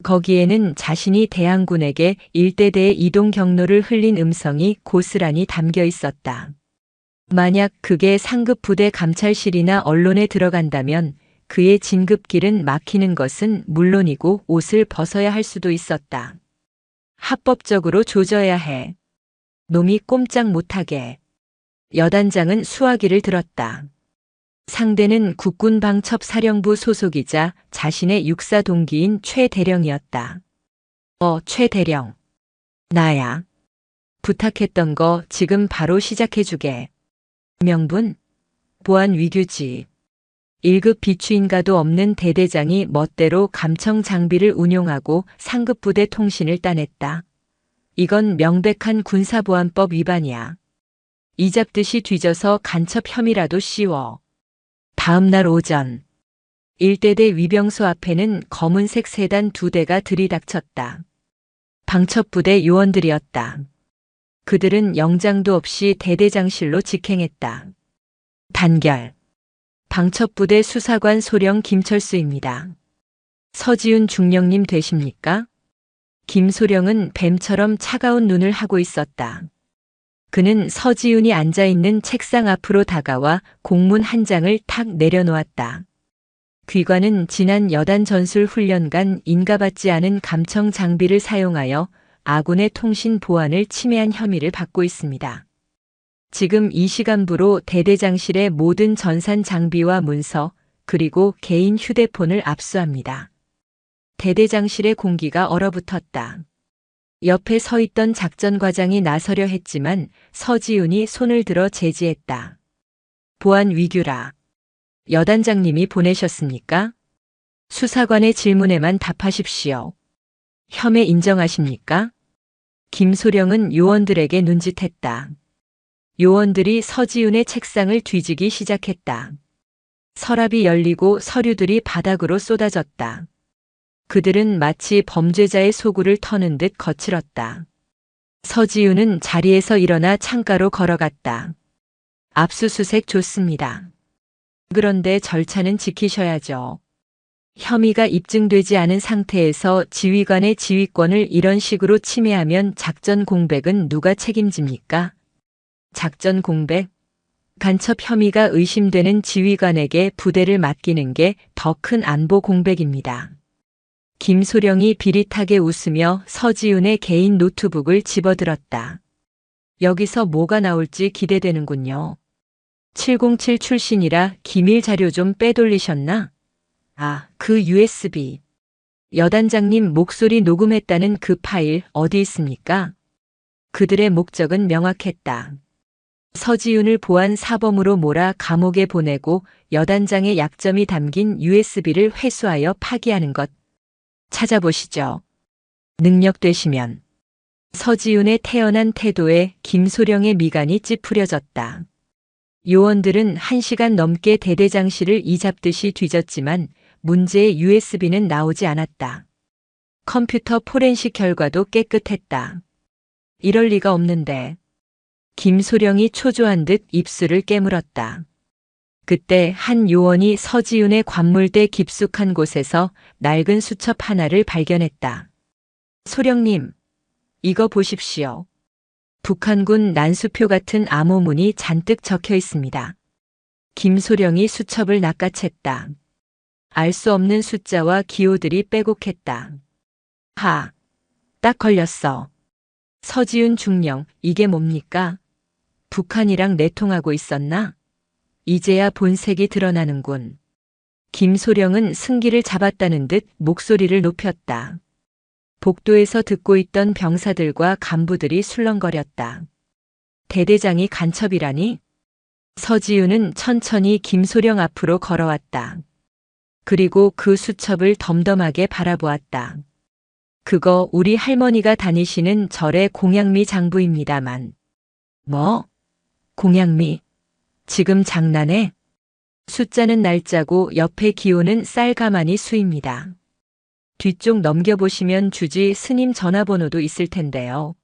거기에는 자신이 대항군에게 일대대의 이동 경로를 흘린 음성이 고스란히 담겨 있었다. 만약 그게 상급 부대 감찰실이나 언론에 들어간다면 그의 진급길은 막히는 것은 물론이고 옷을 벗어야 할 수도 있었다. 합법적으로 조져야 해. 놈이 꼼짝 못하게. 여단장은 수화기를 들었다. 상대는 국군방첩사령부 소속이자 자신의 육사 동기인 최 대령이었다. 최 대령. 나야. 부탁했던 거 지금 바로 시작해주게. 명분? 보안 위규지. 1급 비추인가도 없는 대대장이 멋대로 감청 장비를 운용하고 상급 부대 통신을 따냈다. 이건 명백한 군사보안법 위반이야. 이잡듯이 뒤져서 간첩 혐의라도 씌워. 다음 날 오전. 일대대 위병소 앞에는 검은색 세단 2대가 들이닥쳤다. 방첩부대 요원들이었다. 그들은 영장도 없이 대대장실로 직행했다. 단결. 방첩부대 수사관 소령 김철수입니다. 서지훈 중령님 되십니까? 김소령은 뱀처럼 차가운 눈을 하고 있었다. 그는 서지훈이 앉아있는 책상 앞으로 다가와 공문 한 장을 탁 내려놓았다. 귀관은 지난 여단 전술 훈련간 인가받지 않은 감청 장비를 사용하여 아군의 통신 보안을 침해한 혐의를 받고 있습니다. 지금 이 시간부로 대대장실의 모든 전산 장비와 문서 그리고 개인 휴대폰을 압수합니다. 대대장실의 공기가 얼어붙었다. 옆에 서 있던 작전과장이 나서려 했지만 서지훈이 손을 들어 제지했다. 보안 위규라. 여단장님이 보내셨습니까? 수사관의 질문에만 답하십시오. 혐의 인정하십니까? 김소령은 요원들에게 눈짓했다. 요원들이 서지윤의 책상을 뒤지기 시작했다. 서랍이 열리고 서류들이 바닥으로 쏟아졌다. 그들은 마치 범죄자의 소굴을 터는 듯 거칠었다. 서지윤은 자리에서 일어나 창가로 걸어갔다. 압수수색 좋습니다. 그런데 절차는 지키셔야죠. 혐의가 입증되지 않은 상태에서 지휘관의 지휘권을 이런 식으로 침해하면 작전 공백은 누가 책임집니까? 작전 공백? 간첩 혐의가 의심되는 지휘관에게 부대를 맡기는 게 더 큰 안보 공백입니다. 김소령이 비릿하게 웃으며 서지윤의 개인 노트북을 집어들었다. 여기서 뭐가 나올지 기대되는군요. 707 출신이라 기밀 자료 좀 빼돌리셨나? 아, 그 USB. 여단장님 목소리 녹음했다는 그 파일 어디 있습니까? 그들의 목적은 명확했다. 서지윤을 보안 사범으로 몰아 감옥에 보내고 여단장의 약점이 담긴 USB를 회수하여 파기하는 것. 찾아보시죠. 능력되시면. 서지윤의 태연한 태도에 김소령의 미간이 찌푸려졌다. 요원들은 1시간 넘게 대대장실을 이잡듯이 뒤졌지만 문제의 USB는 나오지 않았다. 컴퓨터 포렌식 결과도 깨끗했다. 이럴 리가 없는데. 김소령이 초조한 듯 입술을 깨물었다. 그때 한 요원이 서지윤의 관물대 깊숙한 곳에서 낡은 수첩 하나를 발견했다. 소령님, 이거 보십시오. 북한군 난수표 같은 암호문이 잔뜩 적혀 있습니다. 김소령이 수첩을 낚아챘다. 알 수 없는 숫자와 기호들이 빼곡했다. 하, 딱 걸렸어. 서지윤 중령, 이게 뭡니까? 북한이랑 내통하고 있었나? 이제야 본색이 드러나는군. 김소령은 승기를 잡았다는 듯 목소리를 높였다. 복도에서 듣고 있던 병사들과 간부들이 술렁거렸다. 대대장이 간첩이라니? 서지윤은 천천히 김소령 앞으로 걸어왔다. 그리고 그 수첩을 덤덤하게 바라보았다. 그거 우리 할머니가 다니시는 절의 공양미 장부입니다만. 뭐? 공양미? 지금 장난해? 숫자는 날짜고 옆에 기호는 쌀가마니 수입니다. 뒤쪽 넘겨보시면 주지 스님 전화번호도 있을 텐데요.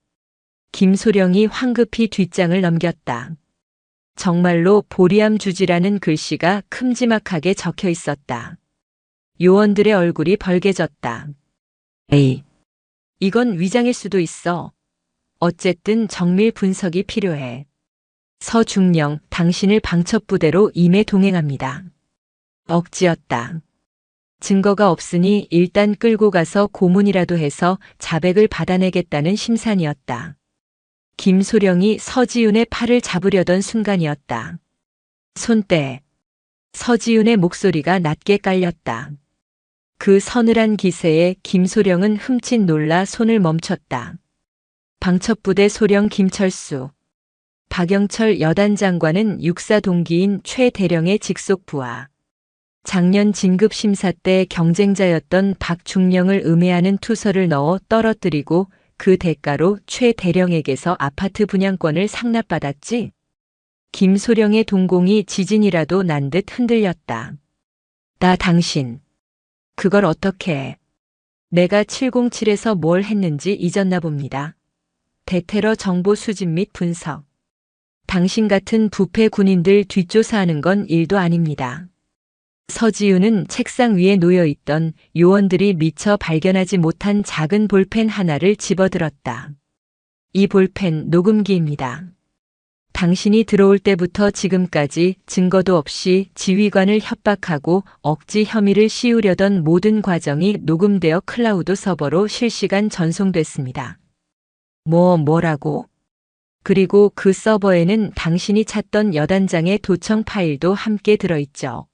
김소령이 황급히 뒷장을 넘겼다. 정말로 보리암 주지라는 글씨가 큼지막하게 적혀 있었다. 요원들의 얼굴이 벌개졌다. 에이, 이건 위장일 수도 있어. 어쨌든 정밀 분석이 필요해. 서중령, 당신을 방첩부대로 임해 동행합니다. 억지였다. 증거가 없으니 일단 끌고 가서 고문이라도 해서 자백을 받아내겠다는 심산이었다. 김소령이 서지윤의 팔을 잡으려던 순간이었다. 손대. 서지윤의 목소리가 낮게 깔렸다. 그 서늘한 기세에 김소령은 흠칫 놀라 손을 멈췄다. 방첩부대 소령 김철수. 박영철 여단장과는 육사 동기인 최 대령의 직속 부하. 작년 진급 심사 때 경쟁자였던 박중령을 음해하는 투서를 넣어 떨어뜨리고 그 대가로 최 대령에게서 아파트 분양권을 상납받았지. 김소령의 동공이 지진이라도 난 듯 흔들렸다. 나 당신. 그걸 어떻게 해? 내가 707에서 뭘 했는지 잊었나 봅니다. 대테러 정보 수집 및 분석. 당신 같은 부패 군인들 뒷조사하는 건 일도 아닙니다. 서지윤은 책상 위에 놓여있던 요원들이 미처 발견하지 못한 작은 볼펜 하나를 집어들었다. 이 볼펜 녹음기입니다. 당신이 들어올 때부터 지금까지 증거도 없이 지휘관을 협박하고 억지 혐의를 씌우려던 모든 과정이 녹음되어 클라우드 서버로 실시간 전송됐습니다. 뭐라고? 그리고 그 서버에는 당신이 찾던 여단장의 도청 파일도 함께 들어있죠.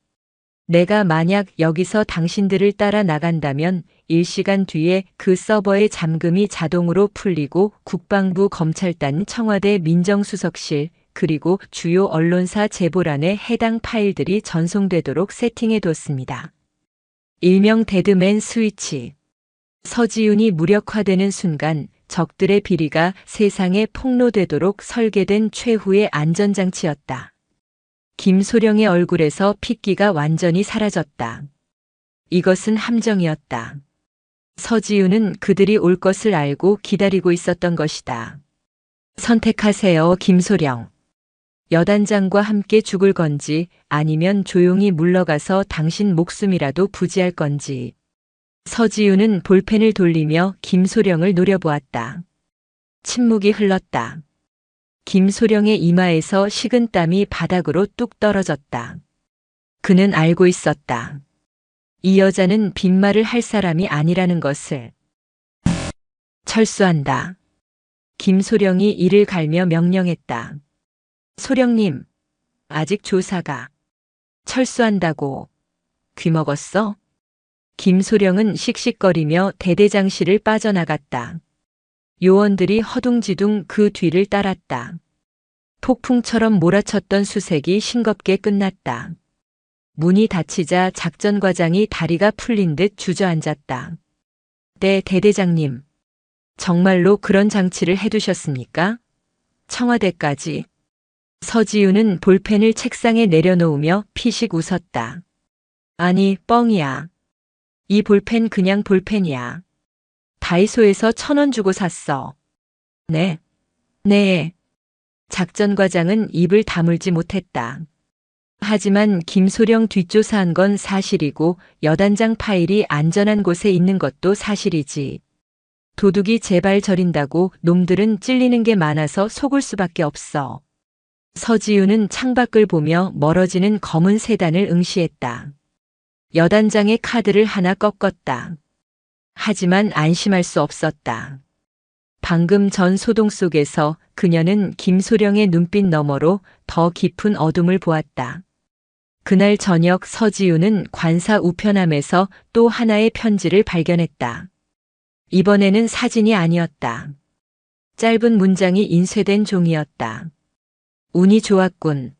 내가 만약 여기서 당신들을 따라 나간다면 1시간 뒤에 그 서버의 잠금이 자동으로 풀리고 국방부 검찰단 청와대 민정수석실 그리고 주요 언론사 제보란에 해당 파일들이 전송되도록 세팅해뒀습니다. 일명 데드맨 스위치. 서지윤이 무력화되는 순간 적들의 비리가 세상에 폭로되도록 설계된 최후의 안전장치였다. 김소령의 얼굴에서 핏기가 완전히 사라졌다. 이것은 함정이었다. 서지윤은 그들이 올 것을 알고 기다리고 있었던 것이다. 선택하세요, 김소령. 여단장과 함께 죽을 건지 아니면 조용히 물러가서 당신 목숨이라도 부지할 건지. 서지윤은 볼펜을 돌리며 김소령을 노려보았다. 침묵이 흘렀다. 김소령의 이마에서 식은 땀이 바닥으로 뚝 떨어졌다. 그는 알고 있었다. 이 여자는 빈말을 할 사람이 아니라는 것을. 철수한다. 김소령이 이를 갈며 명령했다. 소령님, 아직 조사가. 철수한다고. 귀먹었어? 김소령은 씩씩거리며 대대장실을 빠져나갔다. 요원들이 허둥지둥 그 뒤를 따랐다. 폭풍처럼 몰아쳤던 수색이 싱겁게 끝났다. 문이 닫히자 작전과장이 다리가 풀린 듯 주저앉았다. 네, 대대장님. 정말로 그런 장치를 해두셨습니까? 청와대까지. 서지윤은 볼펜을 책상에 내려놓으며 피식 웃었다. 아니, 뻥이야. 이 볼펜 그냥 볼펜이야. 다이소에서 1,000원 주고 샀어. 네. 네. 작전과장은 입을 다물지 못했다. 하지만 김소령 뒷조사한 건 사실이고 여단장 파일이 안전한 곳에 있는 것도 사실이지. 도둑이 제발 저린다고 놈들은 찔리는 게 많아서 속을 수밖에 없어. 서지윤은 창밖을 보며 멀어지는 검은 세단을 응시했다. 여단장의 카드를 하나 꺾었다. 하지만 안심할 수 없었다. 방금 전 소동 속에서 그녀는 김소령의 눈빛 너머로 더 깊은 어둠을 보았다. 그날 저녁 서지윤은 관사 우편함에서 또 하나의 편지를 발견했다. 이번에는 사진이 아니었다. 짧은 문장이 인쇄된 종이었다. 운이 좋았군.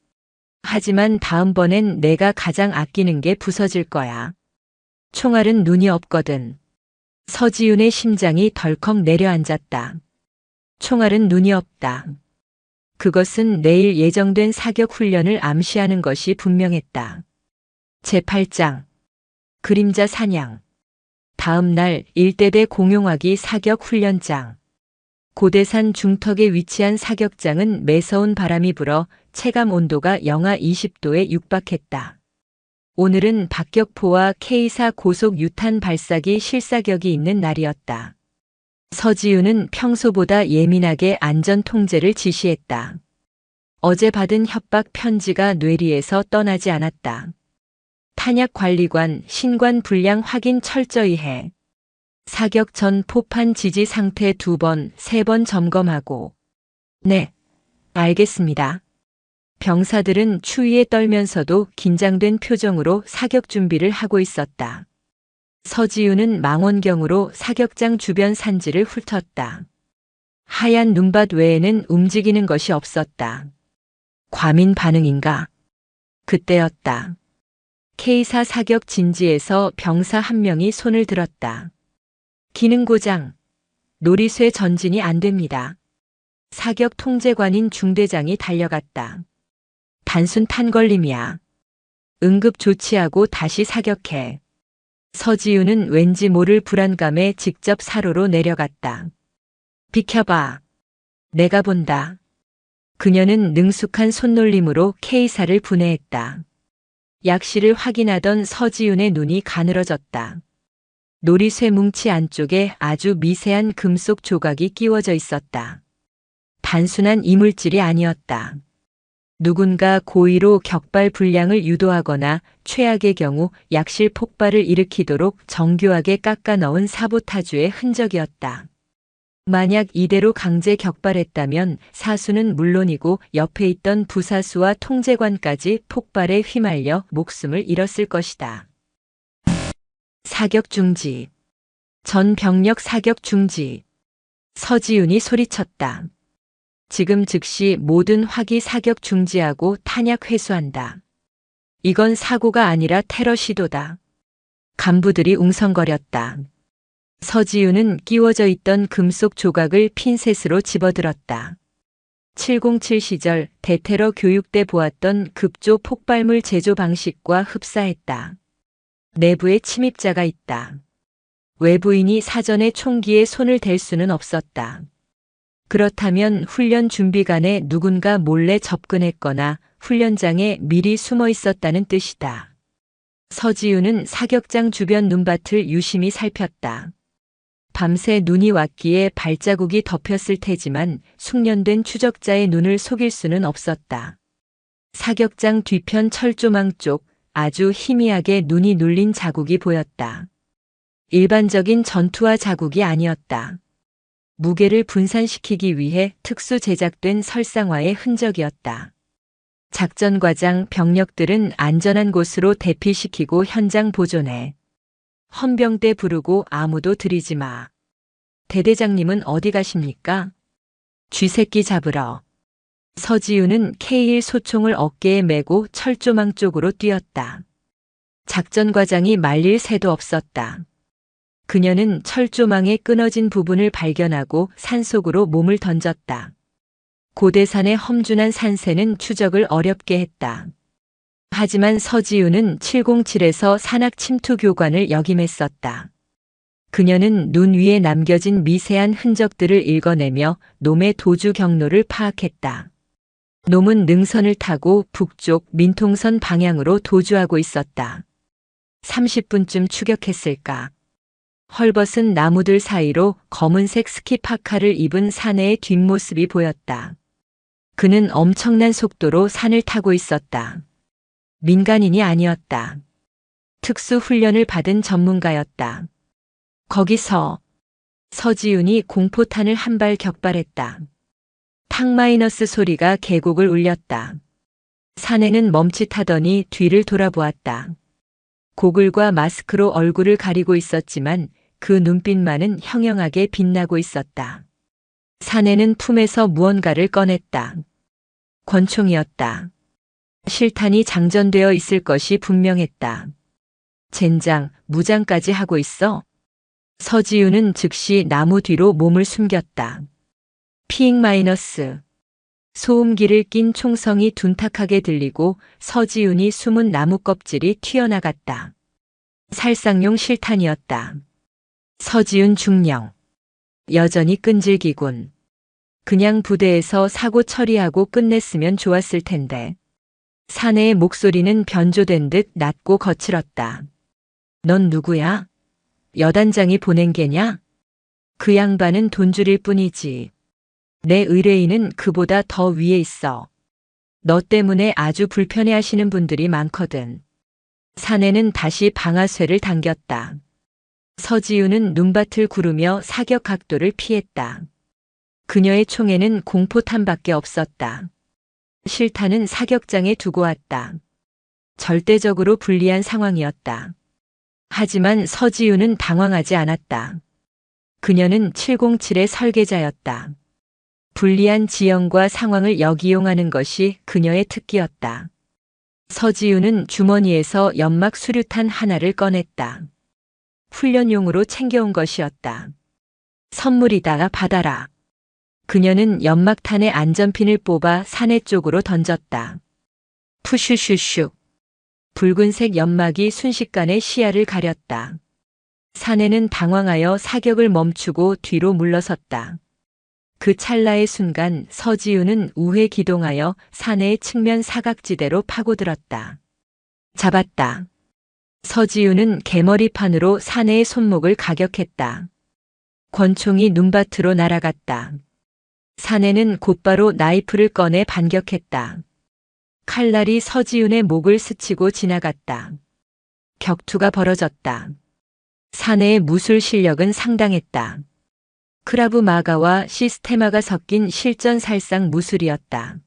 하지만 다음번엔 내가 가장 아끼는 게 부서질 거야. 총알은 눈이 없거든. 서지윤의 심장이 덜컥 내려앉았다. 총알은 눈이 없다. 그것은 내일 예정된 사격 훈련을 암시하는 것이 분명했다. 제8장 그림자 사냥. 다음 날 일대대 공용화기 사격 훈련장. 고대산 중턱에 위치한 사격장은 매서운 바람이 불어 체감 온도가 영하 20도에 육박했다. 오늘은 박격포와 K4 고속 유탄 발사기 실사격이 있는 날이었다. 서지윤은 평소보다 예민하게 안전 통제를 지시했다. 어제 받은 협박 편지가 뇌리에서 떠나지 않았다. 탄약관리관 신관 분량 확인 철저히 해. 사격 전 포판 지지 상태 2번, 3번 점검하고. 네, 알겠습니다. 병사들은 추위에 떨면서도 긴장된 표정으로 사격 준비를 하고 있었다. 서지윤은 망원경으로 사격장 주변 산지를 훑었다. 하얀 눈밭 외에는 움직이는 것이 없었다. 과민 반응인가? 그때였다. K4 사격 진지에서 병사 한 명이 손을 들었다. 기능 고장. 놀이쇠 전진이 안 됩니다. 사격 통제관인 중대장이 달려갔다. 단순 탄걸림이야. 응급 조치하고 다시 사격해. 서지윤은 왠지 모를 불안감에 직접 사로로 내려갔다. 비켜봐. 내가 본다. 그녀는 능숙한 손놀림으로 K사를 분해했다. 약실을 확인하던 서지윤의 눈이 가늘어졌다. 놀이쇠 뭉치 안쪽에 아주 미세한 금속 조각이 끼워져 있었다. 단순한 이물질이 아니었다. 누군가 고의로 격발 불량을 유도하거나 최악의 경우 약실 폭발을 일으키도록 정교하게 깎아 넣은 사보타주의 흔적이었다. 만약 이대로 강제 격발했다면 사수는 물론이고 옆에 있던 부사수와 통제관까지 폭발에 휘말려 목숨을 잃었을 것이다. 사격 중지. 전 병력 사격 중지. 서지윤이 소리쳤다. 지금 즉시 모든 화기 사격 중지하고 탄약 회수한다. 이건 사고가 아니라 테러 시도다. 간부들이 웅성거렸다. 서지우는 끼워져 있던 금속 조각을 핀셋으로 집어들었다. 707 시절 대테러 교육 때 보았던 급조 폭발물 제조 방식과 흡사했다. 내부에 침입자가 있다. 외부인이 사전에 총기에 손을 댈 수는 없었다. 그렇다면 훈련 준비간에 누군가 몰래 접근했거나 훈련장에 미리 숨어 있었다는 뜻이다. 서지우는 사격장 주변 눈밭을 유심히 살폈다. 밤새 눈이 왔기에 발자국이 덮였을 테지만 숙련된 추적자의 눈을 속일 수는 없었다. 사격장 뒤편 철조망 쪽 아주 희미하게 눈이 눌린 자국이 보였다. 일반적인 전투화 자국이 아니었다. 무게를 분산시키기 위해 특수 제작된 설상화의 흔적이었다. 작전과장 병력들은 안전한 곳으로 대피시키고 현장 보존해. 헌병대 부르고 아무도 들이지 마. 대대장님은 어디 가십니까? 쥐새끼 잡으러. 서지우는 K1 소총을 어깨에 메고 철조망 쪽으로 뛰었다. 작전과장이 말릴 새도 없었다. 그녀는 철조망의 끊어진 부분을 발견하고 산속으로 몸을 던졌다. 고대산의 험준한 산세는 추적을 어렵게 했다. 하지만 서지우는 707에서 산악 침투 교관을 역임했었다. 그녀는 눈 위에 남겨진 미세한 흔적들을 읽어내며 놈의 도주 경로를 파악했다. 놈은 능선을 타고 북쪽 민통선 방향으로 도주하고 있었다. 30분쯤 추격했을까. 헐벗은 나무들 사이로 검은색 스키 파카를 입은 사내의 뒷모습이 보였다. 그는 엄청난 속도로 산을 타고 있었다. 민간인이 아니었다. 특수 훈련을 받은 전문가였다. 거기서 서지훈이 공포탄을 한 발 격발했다. 탁- 소리가 계곡을 울렸다. 사내는 멈칫하더니 뒤를 돌아보았다. 고글과 마스크로 얼굴을 가리고 있었지만 그 눈빛만은 형형하게 빛나고 있었다. 사내는 품에서 무언가를 꺼냈다. 권총이었다. 실탄이 장전되어 있을 것이 분명했다. 젠장, 무장까지 하고 있어? 서지우는 즉시 나무 뒤로 몸을 숨겼다. 피잉 마이너스. 소음기를 낀 총성이 둔탁하게 들리고 서지훈이 숨은 나무 껍질이 튀어나갔다. 살상용 실탄이었다. 서지훈 중령. 여전히 끈질기군. 그냥 부대에서 사고 처리하고 끝냈으면 좋았을 텐데. 사내의 목소리는 변조된 듯 낮고 거칠었다. 넌 누구야? 여단장이 보낸 게냐? 그 양반은 돈줄일 뿐이지. 내 의뢰인은 그보다 더 위에 있어. 너 때문에 아주 불편해하시는 분들이 많거든. 사내는 다시 방아쇠를 당겼다. 서지우는 눈밭을 구르며 사격 각도를 피했다. 그녀의 총에는 공포탄밖에 없었다. 실탄은 사격장에 두고 왔다. 절대적으로 불리한 상황이었다. 하지만 서지우는 당황하지 않았다. 그녀는 707의 설계자였다. 불리한 지형과 상황을 역이용하는 것이 그녀의 특기였다. 서지우는 주머니에서 연막 수류탄 하나를 꺼냈다. 훈련용으로 챙겨온 것이었다. 선물이다, 받아라. 그녀는 연막탄의 안전핀을 뽑아 사내 쪽으로 던졌다. 푸슈슈슈. 붉은색 연막이 순식간에 시야를 가렸다. 사내는 당황하여 사격을 멈추고 뒤로 물러섰다. 그 찰나의 순간 서지우는 우회 기동하여 사내의 측면 사각지대로 파고들었다. 잡았다. 서지우는 개머리판으로 사내의 손목을 가격했다. 권총이 눈밭으로 날아갔다. 사내는 곧바로 나이프를 꺼내 반격했다. 칼날이 서지훈의 목을 스치고 지나갔다. 격투가 벌어졌다. 사내의 무술 실력은 상당했다. 크라브 마가와 시스테마가 섞인 실전살상 무술이었다.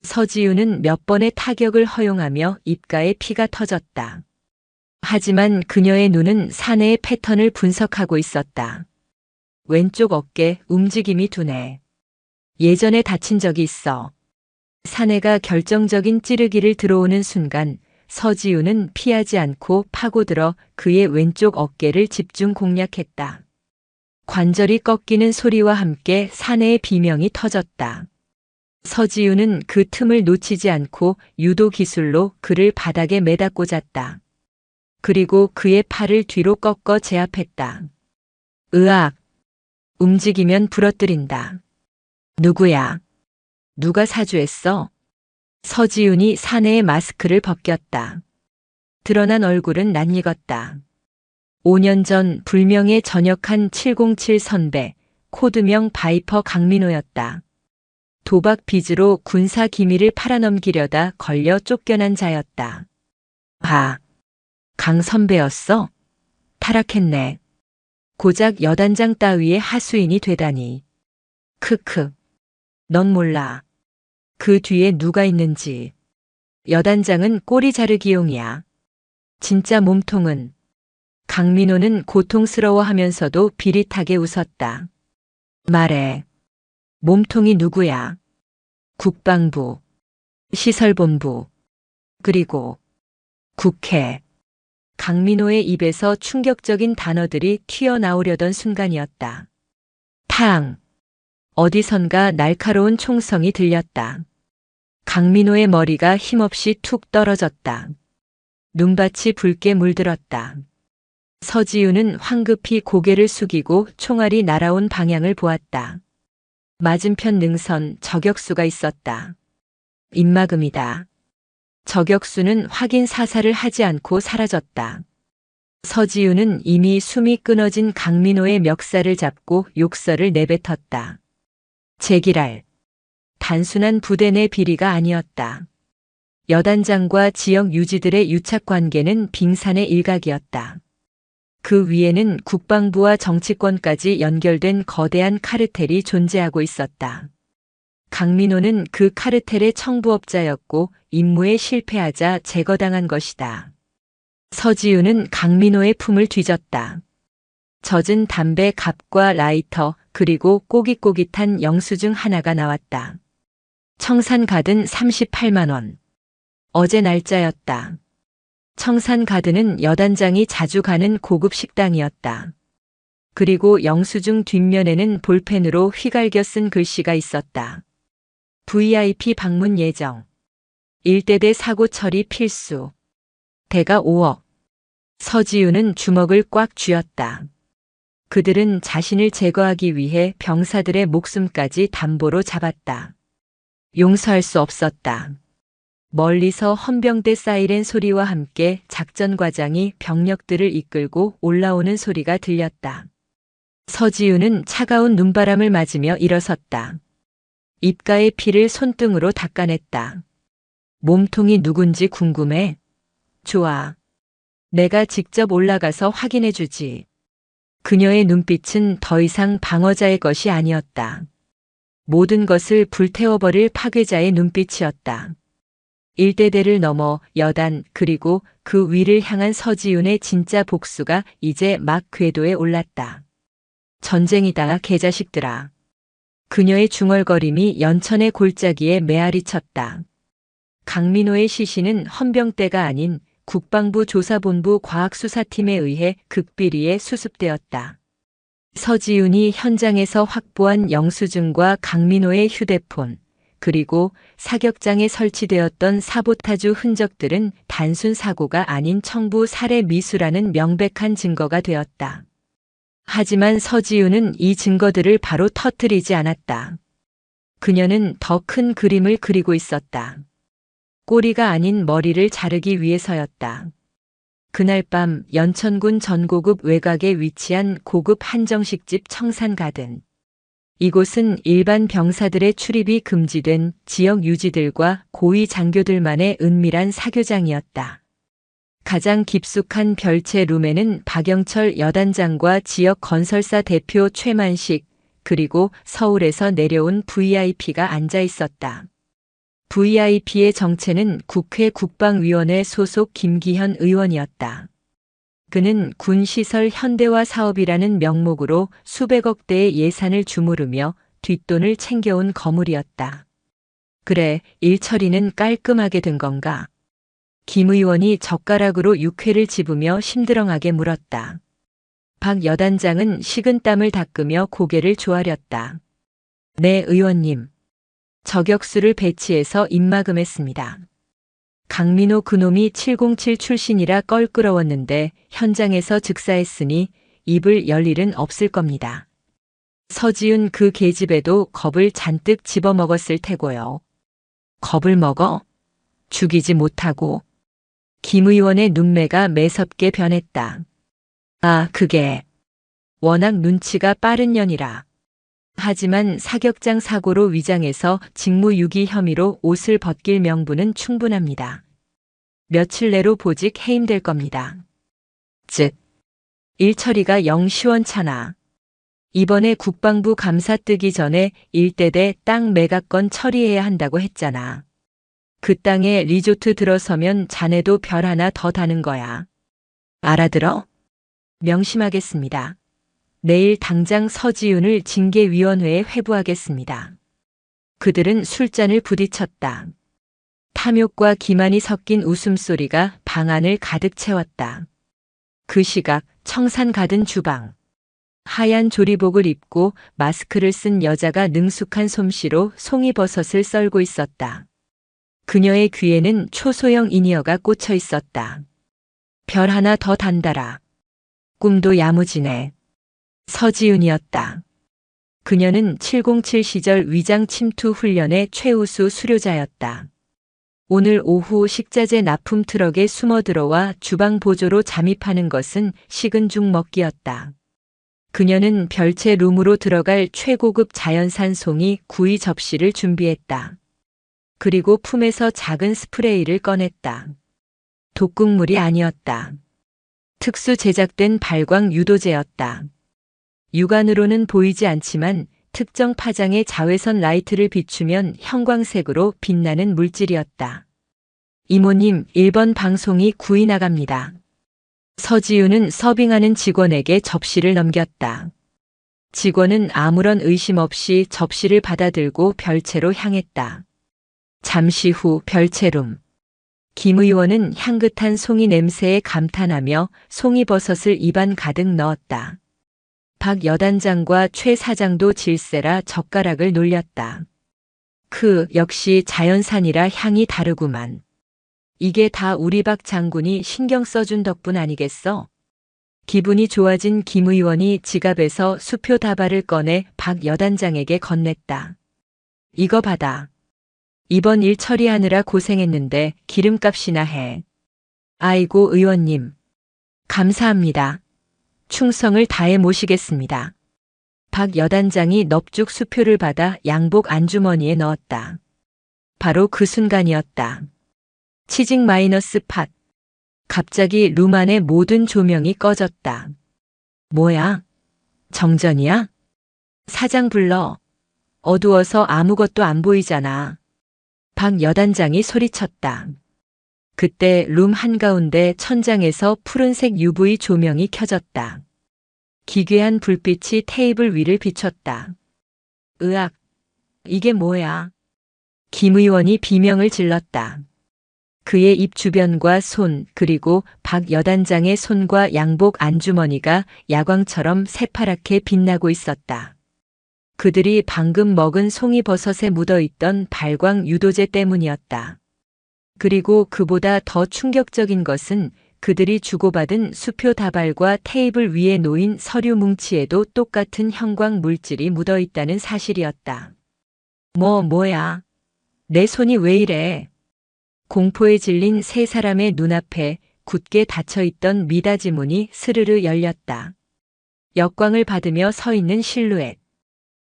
서지훈은 몇 번의 타격을 허용하며 입가에 피가 터졌다. 하지만 그녀의 눈은 사내의 패턴을 분석하고 있었다. 왼쪽 어깨 움직임이 둔해. 예전에 다친 적이 있어. 사내가 결정적인 찌르기를 들어오는 순간 서지우는 피하지 않고 파고들어 그의 왼쪽 어깨를 집중 공략했다. 관절이 꺾이는 소리와 함께 사내의 비명이 터졌다. 서지우는 그 틈을 놓치지 않고 유도 기술로 그를 바닥에 매다 꽂았다. 그리고 그의 팔을 뒤로 꺾어 제압했다. 으악! 움직이면 부러뜨린다. 누구야? 누가 사주했어? 서지훈이 사내의 마스크를 벗겼다. 드러난 얼굴은 낯익었다. 5년 전 불명예 전역한 707 선배, 코드명 바이퍼 강민호였다. 도박 빚으로 군사 기밀을 팔아넘기려다 걸려 쫓겨난 자였다. 아, 강 선배였어? 타락했네. 고작 여단장 따위의 하수인이 되다니. 크크. 넌 몰라. 그 뒤에 누가 있는지. 여단장은 꼬리 자르기용이야. 진짜 몸통은. 강민호는 고통스러워하면서도 비릿하게 웃었다. 말해. 몸통이 누구야? 국방부, 시설본부, 그리고 국회. 강민호의 입에서 충격적인 단어들이 튀어나오려던 순간이었다. 탕! 어디선가 날카로운 총성이 들렸다. 강민호의 머리가 힘없이 툭 떨어졌다. 눈밭이 붉게 물들었다. 서지우는 황급히 고개를 숙이고 총알이 날아온 방향을 보았다. 맞은편 능선 저격수가 있었다. 입막음이다. 저격수는 확인 사살을 하지 않고 사라졌다. 서지우는 이미 숨이 끊어진 강민호의 멱살을 잡고 욕설을 내뱉었다. 제기랄. 단순한 부대 내 비리가 아니었다. 여단장과 지역 유지들의 유착관계는 빙산의 일각이었다. 그 위에는 국방부와 정치권까지 연결된 거대한 카르텔이 존재하고 있었다. 강민호는 그 카르텔의 청부업자였고 임무에 실패하자 제거당한 것이다. 서지우는 강민호의 품을 뒤졌다. 젖은 담배 갑과 라이터 그리고 꼬깃꼬깃한 영수증 하나가 나왔다. 청산가든 38만 원. 어제 날짜였다. 청산가든은 여단장이 자주 가는 고급 식당이었다. 그리고 영수증 뒷면에는 볼펜으로 휘갈겨 쓴 글씨가 있었다. VIP 방문 예정. 일대대 사고 처리 필수. 대가 5억. 서지우는 주먹을 꽉 쥐었다. 그들은 자신을 제거하기 위해 병사들의 목숨까지 담보로 잡았다. 용서할 수 없었다. 멀리서 헌병대 사이렌 소리와 함께 작전 과장이 병력들을 이끌고 올라오는 소리가 들렸다. 서지우는 차가운 눈바람을 맞으며 일어섰다. 입가의 피를 손등으로 닦아냈다. 몸통이 누군지 궁금해? 좋아. 내가 직접 올라가서 확인해주지. 그녀의 눈빛은 더 이상 방어자의 것이 아니었다. 모든 것을 불태워버릴 파괴자의 눈빛이었다. 일대대를 넘어 여단 그리고 그 위를 향한 서지훈의 진짜 복수가 이제 막 궤도에 올랐다. 전쟁이다 개자식들아. 그녀의 중얼거림이 연천의 골짜기에 메아리 쳤다. 강민호의 시신은 헌병대가 아닌 국방부 조사본부 과학수사팀에 의해 극비리에 수습되었다. 서지훈이 현장에서 확보한 영수증과 강민호의 휴대폰, 그리고 사격장에 설치되었던 사보타주 흔적들은 단순 사고가 아닌 청부 살해 미수라는 명백한 증거가 되었다. 하지만 서지훈은 이 증거들을 바로 터뜨리지 않았다. 그녀는 더 큰 그림을 그리고 있었다. 꼬리가 아닌 머리를 자르기 위해서였다. 그날 밤 연천군 전고급 외곽에 위치한 고급 한정식집 청산가든. 이곳은 일반 병사들의 출입이 금지된 지역 유지들과 고위 장교들만의 은밀한 사교장이었다. 가장 깊숙한 별채 룸에는 박영철 여단장과 지역 건설사 대표 최만식, 그리고 서울에서 내려온 VIP가 앉아 있었다. VIP의 정체는 국회 국방위원회 소속 김기현 의원이었다. 그는 군시설 현대화 사업이라는 명목으로 수백억 대의 예산을 주무르며 뒷돈을 챙겨온 거물이었다. 그래, 일 처리는 깔끔하게 된 건가? 김 의원이 젓가락으로 육회를 집으며 심드렁하게 물었다. 박 여단장은 식은땀을 닦으며 고개를 조아렸다. 네, 의원님. 저격수를 배치해서 입마금했습니다. 강민호 그놈이 707 출신이라 껄끄러웠는데 현장에서 즉사했으니 입을 열 일은 없을 겁니다. 서지윤 그 계집애도 겁을 잔뜩 집어먹었을 테고요. 겁을 먹어? 죽이지 못하고. 김 의원의 눈매가 매섭게 변했다. 아, 그게 워낙 눈치가 빠른 년이라. 하지만 사격장 사고로 위장해서 직무유기 혐의로 옷을 벗길 명분은 충분합니다. 며칠 내로 보직 해임될 겁니다. 즉, 일처리가 영 시원찮아. 이번에 국방부 감사 뜨기 전에 일대대 땅 매각건 처리해야 한다고 했잖아. 그 땅에 리조트 들어서면 자네도 별 하나 더 다는 거야. 알아들어? 명심하겠습니다. 내일 당장 서지윤을 징계위원회에 회부하겠습니다. 그들은 술잔을 부딪혔다. 탐욕과 기만이 섞인 웃음소리가 방 안을 가득 채웠다. 그 시각 청산 가든 주방. 하얀 조리복을 입고 마스크를 쓴 여자가 능숙한 솜씨로 송이버섯을 썰고 있었다. 그녀의 귀에는 초소형 이니어가 꽂혀 있었다. 별 하나 더 단다라. 꿈도 야무지네. 서지윤이었다. 그녀는 707 시절 위장 침투 훈련의 최우수 수료자였다. 오늘 오후 식자재 납품 트럭에 숨어들어와 주방 보조로 잠입하는 것은 식은 죽 먹기였다. 그녀는 별채 룸으로 들어갈 최고급 자연산 송이 구이 접시를 준비했다. 그리고 품에서 작은 스프레이를 꺼냈다. 독극물이 아니었다. 특수 제작된 발광 유도제였다. 육안으로는 보이지 않지만 특정 파장의 자외선 라이트를 비추면 형광색으로 빛나는 물질이었다. 이모님, 1번 방송이 구이 나갑니다. 서지윤은 서빙하는 직원에게 접시를 넘겼다. 직원은 아무런 의심 없이 접시를 받아들고 별채로 향했다. 잠시 후 별채룸. 김 의원은 향긋한 송이 냄새에 감탄하며 송이버섯을 입안 가득 넣었다. 박 여단장과 최 사장도 질세라 젓가락을 놀렸다. 역시 자연산이라 향이 다르구만. 이게 다 우리 박 장군이 신경 써준 덕분 아니겠어? 기분이 좋아진 김 의원이 지갑에서 수표 다발을 꺼내 박 여단장에게 건넸다. 이거 받아. 이번 일 처리하느라 고생했는데 기름값이나 해. 아이고 의원님. 감사합니다. 충성을 다해 모시겠습니다. 박 여단장이 넙죽 수표를 받아 양복 안주머니에 넣었다. 바로 그 순간이었다. 치직 마이너스 팟. 갑자기 룸 안의 모든 조명이 꺼졌다. 뭐야? 정전이야? 사장 불러. 어두워서 아무것도 안 보이잖아. 박 여단장이 소리쳤다. 그때 룸 한가운데 천장에서 푸른색 UV 조명이 켜졌다. 기괴한 불빛이 테이블 위를 비췄다. 으악, 이게 뭐야? 김 의원이 비명을 질렀다. 그의 입 주변과 손, 그리고 박 여단장의 손과 양복 안주머니가 야광처럼 새파랗게 빛나고 있었다. 그들이 방금 먹은 송이버섯에 묻어있던 발광 유도제 때문이었다. 그리고 그보다 더 충격적인 것은 그들이 주고받은 수표 다발과 테이블 위에 놓인 서류 뭉치에도 똑같은 형광 물질이 묻어있다는 사실이었다. 뭐야? 내 손이 왜 이래? 공포에 질린 세 사람의 눈앞에 굳게 닫혀있던 미닫이 문이 스르르 열렸다. 역광을 받으며 서 있는 실루엣.